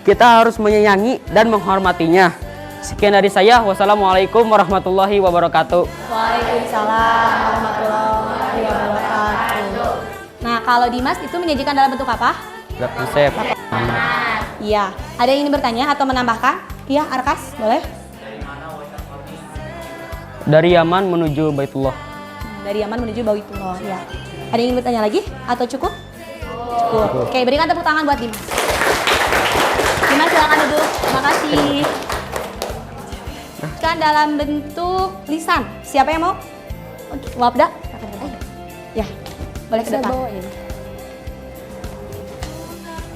Speaker 5: Kita harus menyayangi dan menghormatinya. Sekian dari saya. Wassalamualaikum warahmatullahi wabarakatuh.
Speaker 2: Waalaikumsalam warahmatullahi wabarakatuh. Nah, kalau Dimas itu menyajikan dalam bentuk apa?
Speaker 5: Peta konsep.
Speaker 2: Iya. Ada yang ingin bertanya atau menambahkan? Iya, Arkas, boleh?
Speaker 5: Dari Yaman menuju Baitullah.
Speaker 2: Dari Yaman menuju Baitullah, ya. Ada yang ingin bertanya lagi atau cukup? Cukup. Oke, berikan tepuk tangan buat Dimas. Dimas silakan duduk. Terima kasih. Kan dalam bentuk lisan. Siapa yang mau? Oke, Wabda. Ya, boleh ke depan.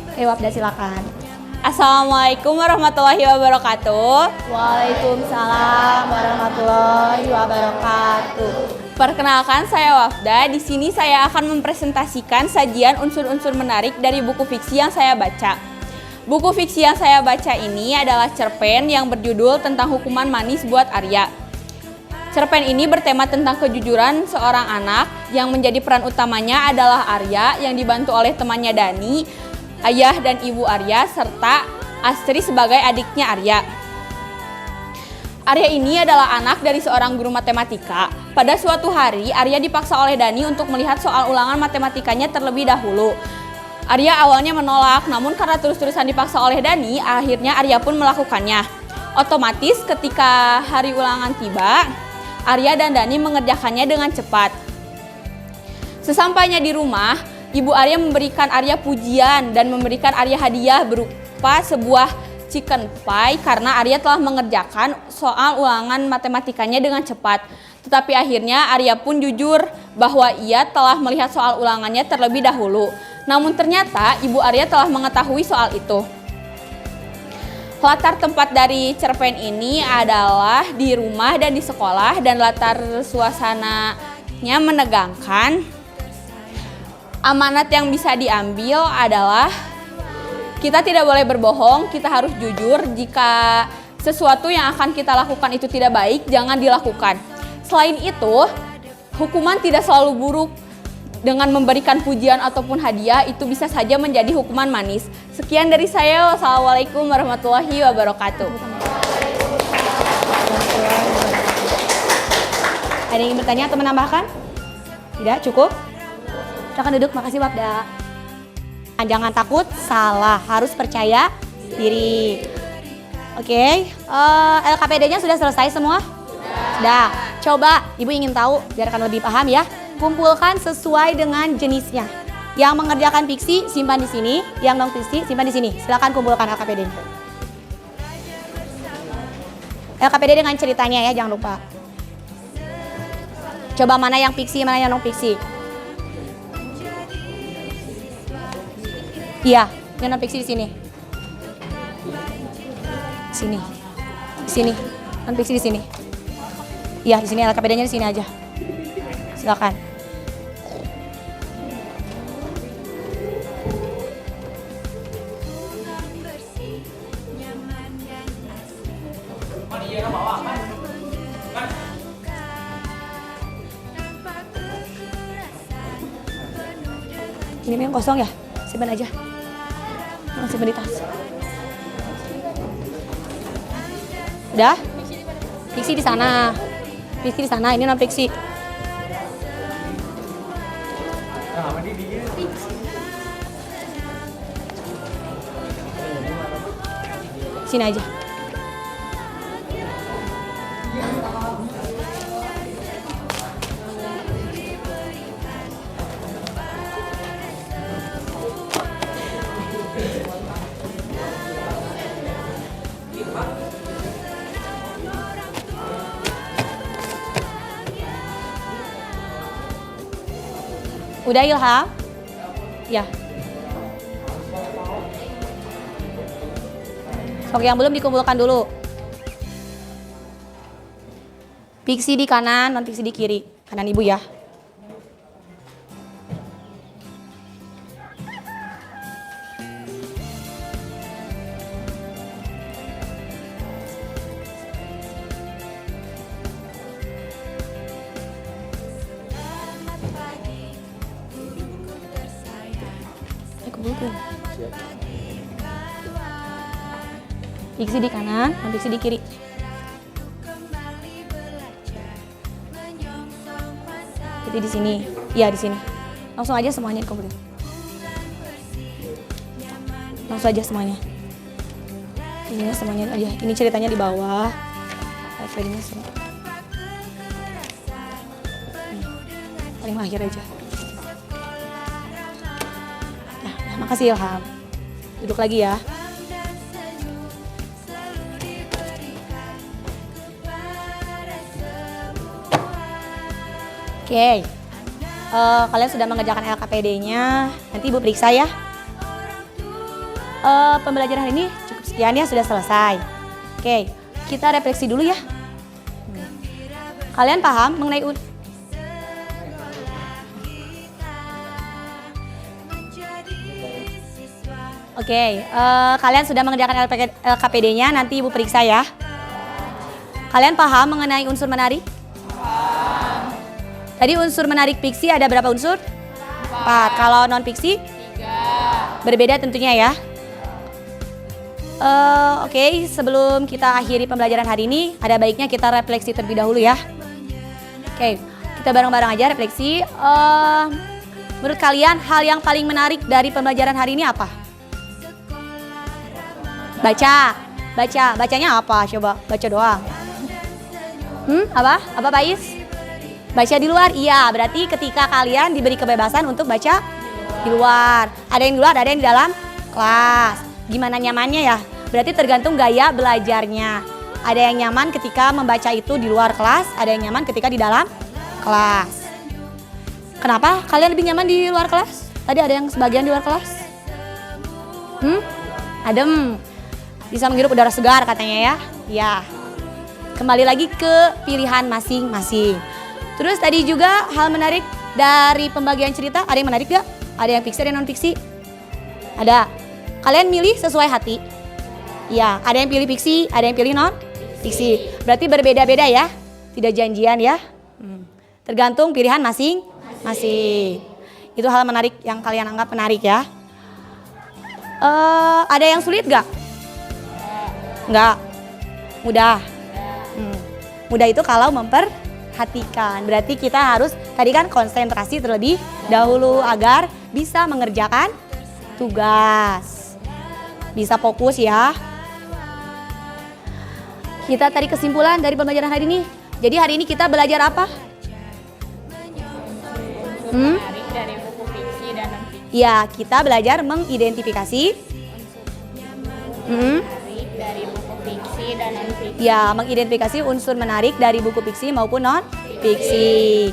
Speaker 2: Oke, Wabda silakan.
Speaker 6: Assalamualaikum warahmatullahi wabarakatuh.
Speaker 2: Waalaikumsalam warahmatullahi wabarakatuh.
Speaker 6: Perkenalkan, saya Wafda. Di sini saya akan mempresentasikan sajian unsur-unsur menarik dari buku fiksi yang saya baca. Buku fiksi yang saya baca ini adalah cerpen yang berjudul tentang hukuman manis buat Arya. Cerpen ini bertema tentang kejujuran seorang anak yang menjadi peran utamanya adalah Arya yang dibantu oleh temannya Dani, ayah dan ibu Arya, serta Astri sebagai adiknya Arya. Arya ini adalah anak dari seorang guru matematika. Pada suatu hari, Arya dipaksa oleh Dani untuk melihat soal ulangan matematikanya terlebih dahulu. Arya awalnya menolak, namun karena terus-terusan dipaksa oleh Dani, akhirnya Arya pun melakukannya. Otomatis ketika hari ulangan tiba, Arya dan Dani mengerjakannya dengan cepat. Sesampainya di rumah, Ibu Arya memberikan Arya pujian dan memberikan Arya hadiah berupa sebuah chicken pie karena Arya telah mengerjakan soal ulangan matematikanya dengan cepat. Tetapi akhirnya Arya pun jujur bahwa ia telah melihat soal ulangannya terlebih dahulu. Namun ternyata Ibu Arya telah mengetahui soal itu. Latar tempat dari cerpen ini adalah di rumah dan di sekolah, dan latar suasananya menegangkan. Amanat yang bisa diambil adalah kita tidak boleh berbohong, kita harus jujur. Jika sesuatu yang akan kita lakukan itu tidak baik, jangan dilakukan. Selain itu, hukuman tidak selalu buruk. Dengan memberikan pujian ataupun hadiah itu bisa saja menjadi hukuman manis. Sekian dari saya. Wassalamualaikum warahmatullahi wabarakatuh.
Speaker 2: Ada yang ingin bertanya atau menambahkan? Tidak, cukup? Silakan duduk, makasih Wabda. Jangan takut, salah, harus percaya diri. Oke, LKPD-nya sudah selesai semua? Sudah. Coba, Ibu ingin tahu, biar akan lebih paham ya. Kumpulkan sesuai dengan jenisnya. Yang mengerjakan fiksi simpan di sini, yang non fiksi simpan di sini. Silakan kumpulkan LKPD. LKPD dengan ceritanya ya, jangan lupa. Coba mana yang fiksi, mana yang non fiksi. Iya, yang non fiksi di sini. Sini. Di sini. Non fiksi di sini. Iya, di sini LKPD-nya di sini aja. Silakan. Ini yang kosong ya? Simpan aja. Simpan di tas. Udah? Fiksi di sana. Fiksi di sana, ini non fiksi. Sini aja. Udah Ilham? Ya. Sok yang belum dikumpulkan dulu. Piksi di kanan, non piksi di kiri. Kanan ibu ya. Kumpulkan. Piksi di kanan, non piksi di kiri. Jadi di sini, iya di sini. Langsung aja semuanya dikumpulin. Langsung aja semuanya. Ini semuanya aja. Ini ceritanya di bawah. Referensinya semua. Paling akhir aja. Nah, makasih Ilham. Duduk lagi ya. Oke, kalian sudah mengerjakan LKPD-nya, nanti Ibu periksa ya. Pembelajaran hari ini cukup sekian ya, sudah selesai. Oke, kita refleksi dulu ya. Kalian paham mengenai Oke, kalian sudah mengerjakan LKPD-nya, nanti Ibu periksa ya. Kalian paham mengenai unsur menarik? Tadi unsur menarik fiksi ada berapa unsur? 4. Kalau non fiksi? 3. Berbeda tentunya ya. Oke, sebelum kita akhiri pembelajaran hari ini, ada baiknya kita refleksi terlebih dahulu ya. Oke, kita bareng-bareng aja refleksi. Menurut kalian hal yang paling menarik dari pembelajaran hari ini apa? Bacanya apa? Coba baca doang. Apa Bais? Baca di luar, iya. Berarti ketika kalian diberi kebebasan untuk baca di luar. Ada yang di luar, ada yang di dalam kelas. Gimana nyamannya ya? Berarti tergantung gaya belajarnya. Ada yang nyaman ketika membaca itu di luar kelas, ada yang nyaman ketika di dalam kelas. Kenapa kalian lebih nyaman di luar kelas? Tadi ada yang sebagian di luar kelas. Adem. Bisa menghirup udara segar katanya ya. Ya. Kembali lagi ke pilihan masing-masing. Terus tadi juga hal menarik dari pembagian cerita, ada yang menarik gak? Ada yang fiksi, ada yang non fiksi? Ada. Kalian milih sesuai hati? Iya, ada yang pilih fiksi, ada yang pilih non fiksi. Berarti berbeda-beda ya, tidak janjian ya. Tergantung pilihan masing-masing. Itu hal menarik yang kalian anggap menarik ya. Ada yang sulit gak? Enggak. Mudah. Mudah itu kalau memperhatikan. Berarti kita harus tadi kan konsentrasi terlebih dahulu agar bisa mengerjakan tugas. Bisa fokus ya. Kita tadi kesimpulan dari pembelajaran hari ini. Jadi hari ini kita belajar apa?
Speaker 6: Dari buku fiksi dan non fiksi.
Speaker 2: Ya, kita belajar mengidentifikasi.
Speaker 6: Dari buku fiksi dan non fiksi.
Speaker 2: Ya, mengidentifikasi unsur menarik dari buku fiksi maupun non fiksi.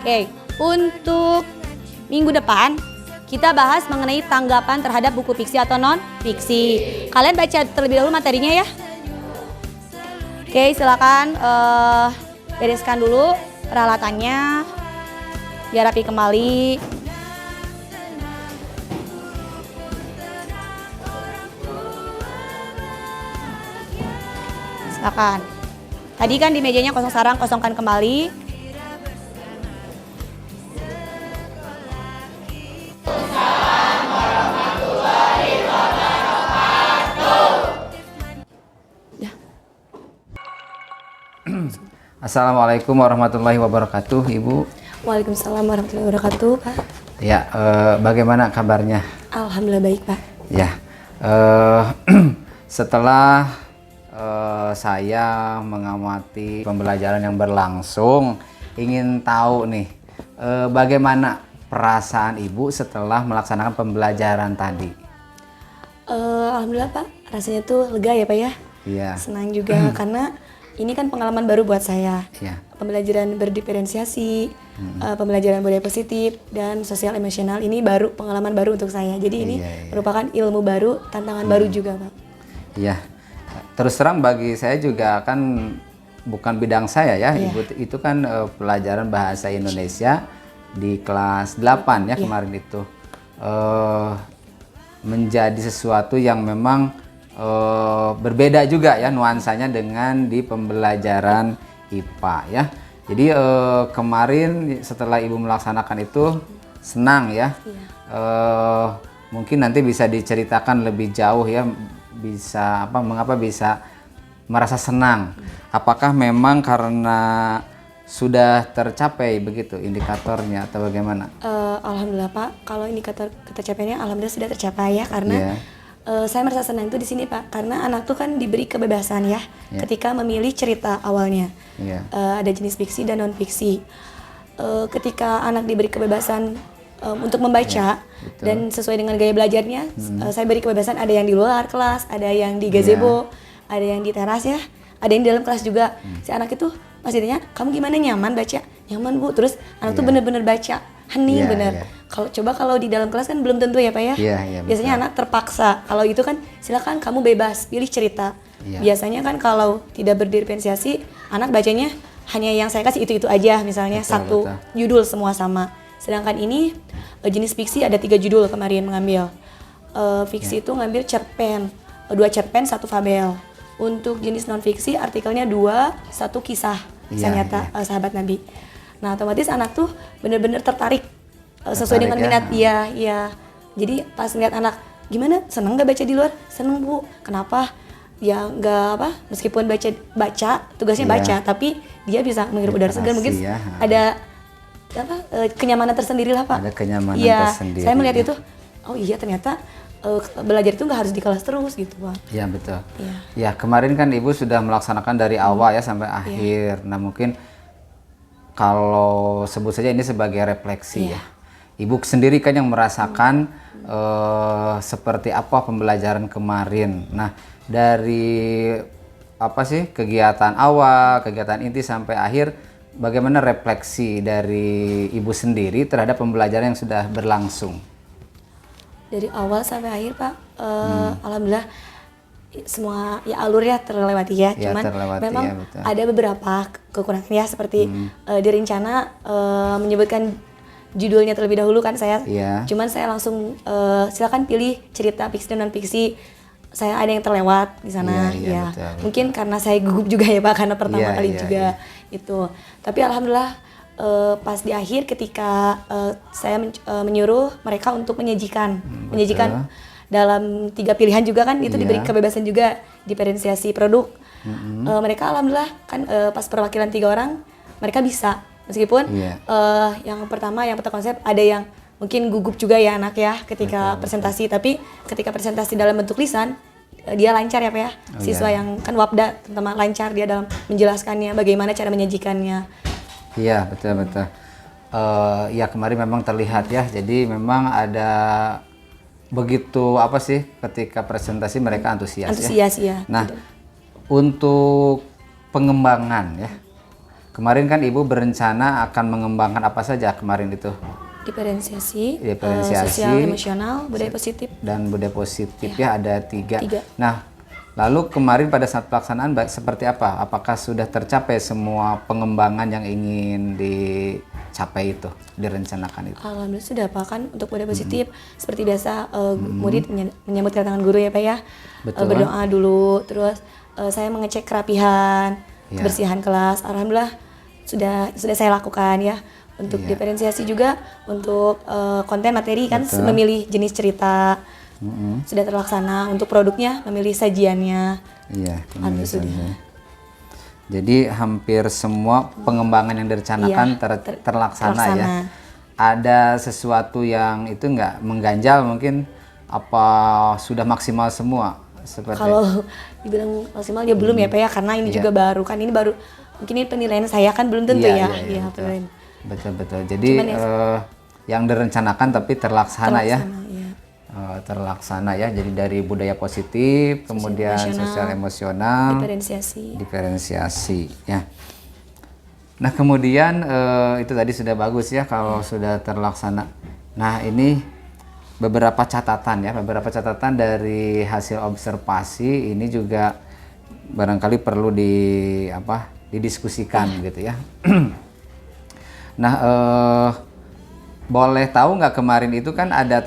Speaker 2: Oke, untuk minggu depan kita bahas mengenai tanggapan terhadap buku fiksi atau non fiksi. Kalian baca terlebih dahulu materinya ya. Oke, silakan bereskan dulu peralatannya biar rapi kembali. Silakan. Tadi kan di mejanya kosong sarang, kosongkan kembali.
Speaker 1: Assalamualaikum warahmatullahi wabarakatuh, Ibu.
Speaker 2: Waalaikumsalam warahmatullahi wabarakatuh, Pak.
Speaker 1: Ya, bagaimana kabarnya?
Speaker 2: Alhamdulillah baik, Pak.
Speaker 1: Ya, setelah saya mengamati pembelajaran yang berlangsung, ingin tahu nih, bagaimana perasaan Ibu setelah melaksanakan pembelajaran tadi?
Speaker 2: Alhamdulillah Pak, rasanya tuh lega ya Pak ya.
Speaker 1: Iya.
Speaker 2: Senang juga karena ini kan pengalaman baru buat saya.
Speaker 1: Iya.
Speaker 2: Pembelajaran berdiferensiasi, pembelajaran budaya positif dan sosial emosional ini pengalaman baru untuk saya. Jadi ini merupakan ilmu baru, tantangan baru juga, Pak.
Speaker 1: Iya. Terus terang bagi saya juga kan bukan bidang saya ya. Ibu itu kan pelajaran bahasa Indonesia di kelas 8 ya kemarin itu. Menjadi sesuatu yang memang berbeda juga ya nuansanya dengan di pembelajaran IPA ya. Jadi kemarin setelah Ibu melaksanakan itu senang ya. Mungkin nanti bisa diceritakan lebih jauh ya, bisa mengapa bisa merasa senang. Apakah memang karena sudah tercapai begitu indikatornya atau bagaimana?
Speaker 2: Alhamdulillah Pak, kalau indikator ketercapaiannya alhamdulillah sudah tercapai ya, karena saya merasa senang itu di sini Pak, karena anak tuh kan diberi kebebasan ya ketika memilih cerita awalnya. Ada jenis fiksi dan non fiksi. Ketika anak diberi kebebasan untuk membaca dan sesuai dengan gaya belajarnya, saya beri kebebasan, ada yang di luar kelas, ada yang di gazebo, ada yang di teras ya, ada yang di dalam kelas juga. Si anak itu masih tanya, kamu gimana, nyaman baca? Nyaman Bu. Terus anak tuh bener-bener baca, hening bener. Kalau di dalam kelas kan belum tentu ya Pak ya. Biasanya anak terpaksa. Kalau itu kan silakan kamu bebas pilih cerita. Biasanya kan kalau tidak berdiferensiasi, anak bacanya hanya yang saya kasih itu aja, misalnya satu judul semua sama. Sedangkan ini jenis fiksi ada 3 judul kemarin mengambil. Fiksi itu ngambil cerpen, 2 cerpen, 1 fabel. Untuk jenis non fiksi artikelnya 2, 1 kisah nyata sahabat Nabi. Nah otomatis anak tuh bener-bener tertarik sesuai dengan minat dia. Jadi pas ngeliat anak, gimana, seneng nggak baca di luar? Seneng Bu. Kenapa? Ya nggak meskipun baca tugasnya baca, tapi dia bisa menghirup udara segar, mungkin ada kenyamanan tersendiri lah Pak.
Speaker 1: Ada kenyamanan tersendiri.
Speaker 2: Saya melihat itu, oh iya ternyata belajar itu nggak harus di kelas terus gitu Pak.
Speaker 1: Iya betul. Ya kemarin kan Ibu sudah melaksanakan dari awal ya sampai akhir. Nah mungkin kalau sebut saja ini sebagai refleksi ya. Ibu sendiri kan yang merasakan seperti apa pembelajaran kemarin. Nah dari kegiatan awal, kegiatan inti sampai akhir, bagaimana refleksi dari Ibu sendiri terhadap pembelajaran yang sudah berlangsung?
Speaker 2: Dari awal sampai akhir Pak, alhamdulillah semua alurnya terlewati ya. Cuman memang ada beberapa kekurangan ya, seperti di rencana menyebutkan judulnya terlebih dahulu kan saya. Cuman saya langsung silakan pilih cerita fiksi dan non fiksi. Saya ada yang terlewat di sana betul. Mungkin karena saya gugup juga ya Pak, karena pertama kali juga itu. Tapi alhamdulillah pas di akhir ketika saya menyuruh mereka untuk menyajikan dalam 3 pilihan juga kan, itu diberi kebebasan juga diferensiasi produk. Mereka alhamdulillah kan pas perwakilan 3 orang mereka bisa, meskipun yang pertama konsep ada yang mungkin gugup juga ya anak ya ketika presentasi, tapi ketika presentasi dalam bentuk lisan dia lancar ya Pak ya. Siswa yang kan wapda terutama lancar dia dalam menjelaskannya, bagaimana cara menyajikannya. Iya
Speaker 1: betul. Ya kemarin memang terlihat ya, jadi memang ada begitu ketika presentasi mereka antusias ya. Nah untuk pengembangan ya, kemarin kan Ibu berencana akan mengembangkan apa saja kemarin itu?
Speaker 2: Diferensiasi, sosial emosional, budaya positif. Dan
Speaker 1: budaya positif ya ada 3. Nah lalu kemarin pada saat pelaksanaan seperti apa? Apakah sudah tercapai semua pengembangan yang ingin dicapai itu, direncanakan itu?
Speaker 2: Alhamdulillah sudah Pak, kan untuk budaya positif seperti biasa murid menyambut kedatangan guru ya Pak ya. Berdoa dulu, terus saya mengecek kerapihan, kebersihan kelas. Alhamdulillah sudah saya lakukan ya. Untuk diferensiasi juga, untuk konten materi kan memilih jenis cerita sudah terlaksana. Untuk produknya memilih sajiannya. Sudah.
Speaker 1: Jadi hampir semua pengembangan yang direncanakan terlaksana ya. Ada sesuatu yang itu nggak mengganjal mungkin, apa sudah maksimal semua?
Speaker 2: Kalau dibilang maksimal ya belum ya Pak ya, karena ini juga baru kan, ini baru mungkin ini penilaian saya kan belum tentu ya. Betul.
Speaker 1: Jadi yang direncanakan tapi terlaksana ya. terlaksana ya. Jadi dari budaya positif, kemudian sosial emosional, diferensiasi ya. Nah kemudian itu tadi sudah bagus ya kalau sudah terlaksana. Nah ini beberapa catatan ya, beberapa catatan dari hasil observasi ini juga barangkali perlu didiskusikan gitu ya. Nah boleh tahu nggak kemarin itu kan ada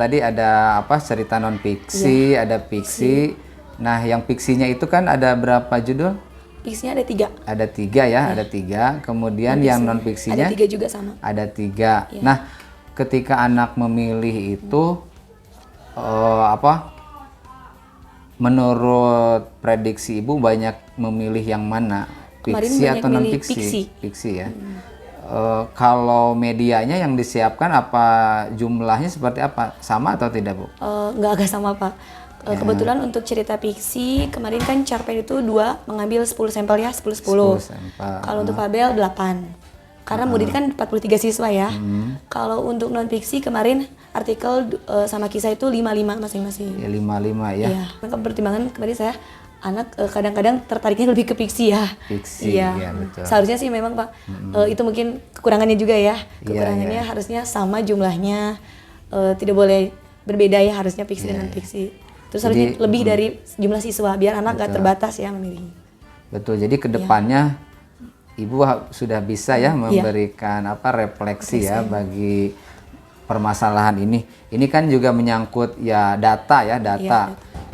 Speaker 1: cerita non fiksi, ada fiksi. Nah yang fiksinya itu kan ada berapa judul?
Speaker 2: Fiksinya ada 3.
Speaker 1: Ada 3 ya, ada 3. Kemudian yang non fiksinya
Speaker 2: ada 3 juga sama.
Speaker 1: Ada 3. Nah ketika anak memilih itu menurut prediksi ibu banyak memilih yang mana? Fiksi atau non fiksi? Fiksi ya. Kalau medianya yang disiapkan apa jumlahnya seperti apa? Sama atau tidak Bu?
Speaker 2: Agak sama Pak. Kebetulan untuk cerita fiksi kemarin kan cerpen itu 2 mengambil 10 sampel ya, 10. Kalau untuk fabel 8. Karena murid kan 43 siswa ya. Kalau untuk non fiksi kemarin artikel sama kisah itu 5-5 masing-masing.
Speaker 1: Ya 5-5 ya.
Speaker 2: Iya. Pertimbangan kemarin saya anak kadang-kadang tertariknya lebih ke fiksi ya.
Speaker 1: Fiksi, ya betul.
Speaker 2: Seharusnya sih memang Pak, itu mungkin kekurangannya juga ya. Kekurangannya harusnya sama jumlahnya, tidak boleh berbeda ya harusnya fiksi dan non fiksi. Terus harusnya lebih dari jumlah siswa biar anak nggak terbatas ya memilih.
Speaker 1: Betul. Jadi kedepannya Ibu sudah bisa ya memberikan refleksi ya bagi permasalahan ini. Ini kan juga menyangkut ya data.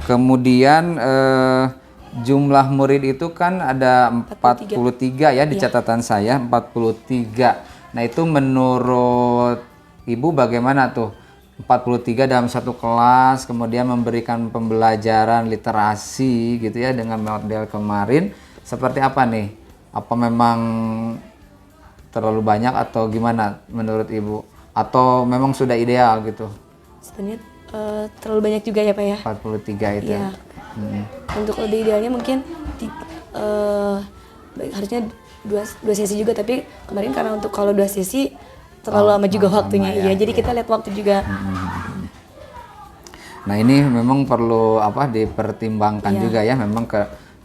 Speaker 1: Kemudian jumlah murid itu kan ada 43 ya di catatan saya, 43. Nah itu menurut Ibu bagaimana tuh? 43 dalam satu kelas, kemudian memberikan pembelajaran literasi gitu ya dengan model kemarin. Seperti apa nih? Apa memang terlalu banyak atau gimana menurut Ibu? Atau memang sudah ideal gitu?
Speaker 2: Sebenarnya terlalu banyak juga ya Pak ya.
Speaker 1: 43 itu.
Speaker 2: Iya. Untuk lebih idealnya mungkin harusnya dua sesi juga, tapi kemarin karena untuk kalau 2 sesi terlalu lama juga waktunya. Iya, jadi kita lihat waktu juga.
Speaker 1: Nah ini memang perlu dipertimbangkan juga ya.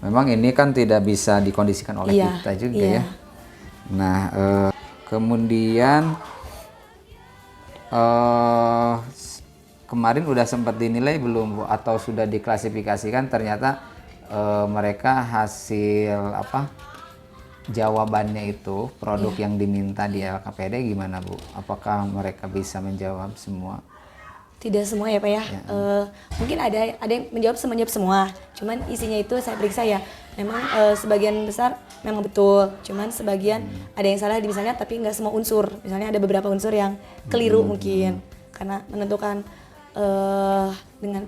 Speaker 1: Memang ini kan tidak bisa dikondisikan oleh kita juga ya. Nah kemudian kemarin udah sempat dinilai belum Bu? Atau sudah diklasifikasikan ternyata mereka hasil jawabannya itu produk yang diminta di LKPD gimana Bu? Apakah mereka bisa menjawab semua?
Speaker 2: Tidak semua ya Pak ya. Mungkin ada yang menjawab semua. Cuman isinya itu saya periksa ya. Memang sebagian besar memang betul. Cuman sebagian ada yang salah misalnya tapi nggak semua unsur. Misalnya ada beberapa unsur yang keliru mungkin karena menentukan dengan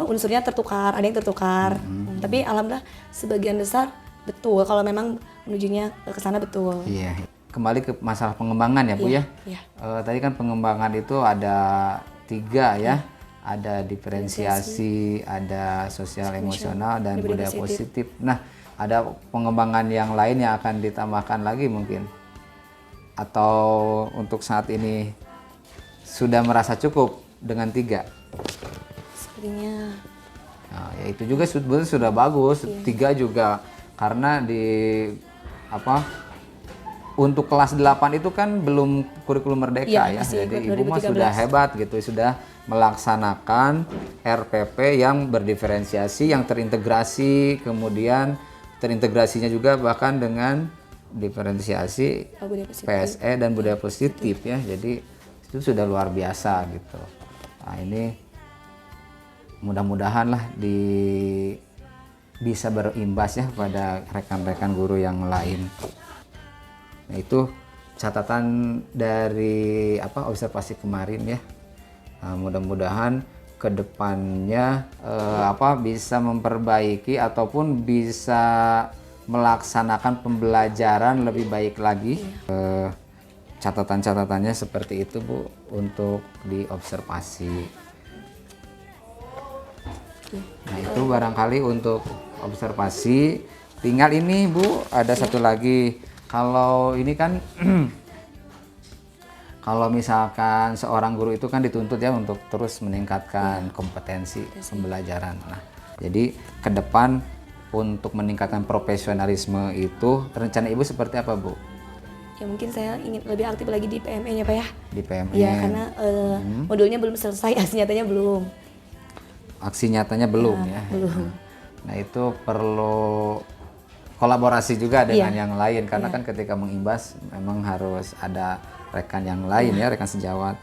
Speaker 2: unsurnya tertukar. Ada yang tertukar. Tapi alhamdulillah sebagian besar betul kalau memang menujunya ke sana betul.
Speaker 1: Iya. Kembali ke masalah pengembangan ya Bu ya. Tadi kan pengembangan itu ada 3 ya. Ada diferensiasi, ada sosial emosional dan budaya positif. Nah, ada pengembangan yang lain yang akan ditambahkan lagi mungkin. Atau untuk saat ini sudah merasa cukup dengan 3?
Speaker 2: Sepertinya.
Speaker 1: Nah, ya itu juga sudah bagus. 3 juga karena untuk kelas 8 itu kan belum kurikulum merdeka ya. Jadi Ibu mah sudah hebat gitu, sudah melaksanakan RPP yang berdiferensiasi, yang terintegrasi, kemudian terintegrasinya juga bahkan dengan diferensiasi PSE dan budaya positif ya. Jadi itu sudah luar biasa gitu. Nah, ini mudah-mudahan lah bisa berimbas ya pada rekan-rekan guru yang lain. Nah itu catatan dari observasi kemarin ya. Nah, mudah-mudahan kedepannya bisa memperbaiki ataupun bisa melaksanakan pembelajaran lebih baik lagi. Catatan-catatannya seperti itu Bu untuk diobservasi. Nah itu barangkali untuk observasi. Tinggal ini Bu ada satu lagi. Kalau ini kan kalau misalkan seorang guru itu kan dituntut ya untuk terus meningkatkan kompetensi pembelajaran. Nah, jadi ke depan untuk meningkatkan profesionalisme itu rencana Ibu seperti apa, Bu?
Speaker 2: Ya mungkin saya ingin lebih aktif lagi di PME-nya Pak ya.
Speaker 1: Di PME.
Speaker 2: Iya, karena modulnya belum selesai, aksi nyatanya belum.
Speaker 1: Aksi nyatanya belum ya.
Speaker 2: Belum.
Speaker 1: Nah, itu perlu kolaborasi juga dengan yang lain karena kan ketika mengimbas memang harus ada rekan yang lain ya, rekan sejawat.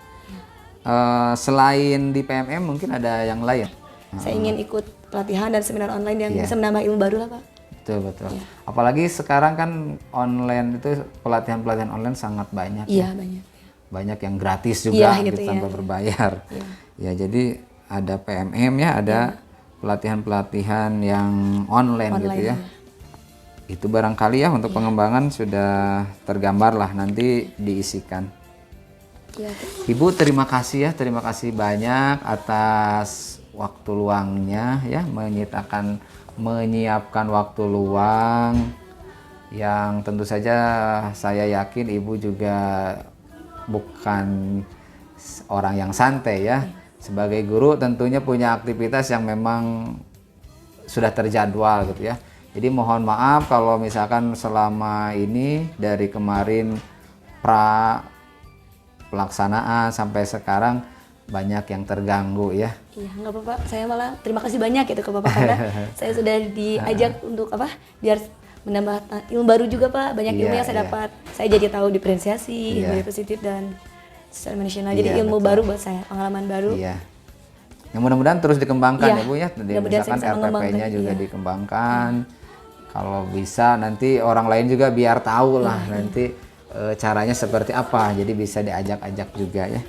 Speaker 1: Selain di PMM mungkin ada yang lain.
Speaker 2: Saya ingin ikut pelatihan dan seminar online yang bisa menambah ilmu baru lah Pak.
Speaker 1: Betul. Apalagi sekarang kan online itu pelatihan online sangat banyak.
Speaker 2: Iya, banyak.
Speaker 1: Banyak yang gratis juga
Speaker 2: gitu
Speaker 1: tanpa berbayar. Ya, jadi ada PMM ya, ada pelatihan-pelatihan yang online gitu ya. Itu barangkali ya untuk pengembangan sudah tergambar lah, nanti diisikan. Ibu terima kasih banyak atas waktu luangnya ya, menyiapkan waktu luang yang tentu saja saya yakin Ibu juga bukan orang yang santai ya. Sebagai guru tentunya punya aktivitas yang memang sudah terjadwal gitu ya. Jadi mohon maaf kalau misalkan selama ini dari kemarin pelaksanaan sampai sekarang banyak yang terganggu ya.
Speaker 2: Iya, nggak apa-apa. Saya malah terima kasih banyak gitu ke Bapak karena saya sudah diajak untuk biar menambah ilmu baru juga Pak. Banyak ilmu yang saya dapat. Saya jadi tahu diferensiasi, ilmu positif dan secara nasional. Jadi ilmu baru buat saya, pengalaman baru.
Speaker 1: Iya. Yang mudah-mudahan terus dikembangkan ya Bu ya.
Speaker 2: Misalkan
Speaker 1: RPP-nya juga dikembangkan. Kalau bisa nanti orang lain juga biar tahu lah nanti caranya seperti apa. Jadi bisa diajak-ajak juga ya.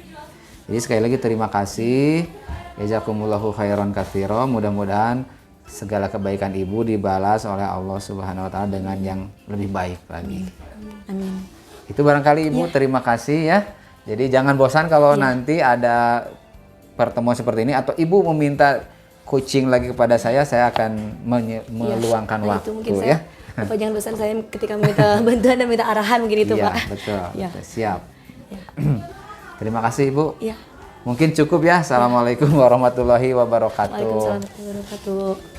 Speaker 1: Jadi sekali lagi terima kasih. Jazakumullahu khairan katsira. Mudah-mudahan segala kebaikan Ibu dibalas oleh Allah Subhanahu wa taala dengan yang lebih baik lagi.
Speaker 2: Amin.
Speaker 1: Itu barangkali Ibu terima kasih ya. Jadi jangan bosan kalau nanti ada pertemuan seperti ini atau Ibu meminta coaching lagi kepada saya akan meluangkan waktu
Speaker 2: itu mungkin
Speaker 1: ya.
Speaker 2: Bapak jangan bosan saya ketika meminta bantuan dan minta arahan mungkin itu Pak.
Speaker 1: Betul.
Speaker 2: Ya.
Speaker 1: Siap. Terima kasih Ibu.
Speaker 2: Iya.
Speaker 1: Mungkin cukup ya. Assalamualaikum warahmatullahi wabarakatuh.
Speaker 2: Waalaikumsalam warahmatullahi wabarakatuh.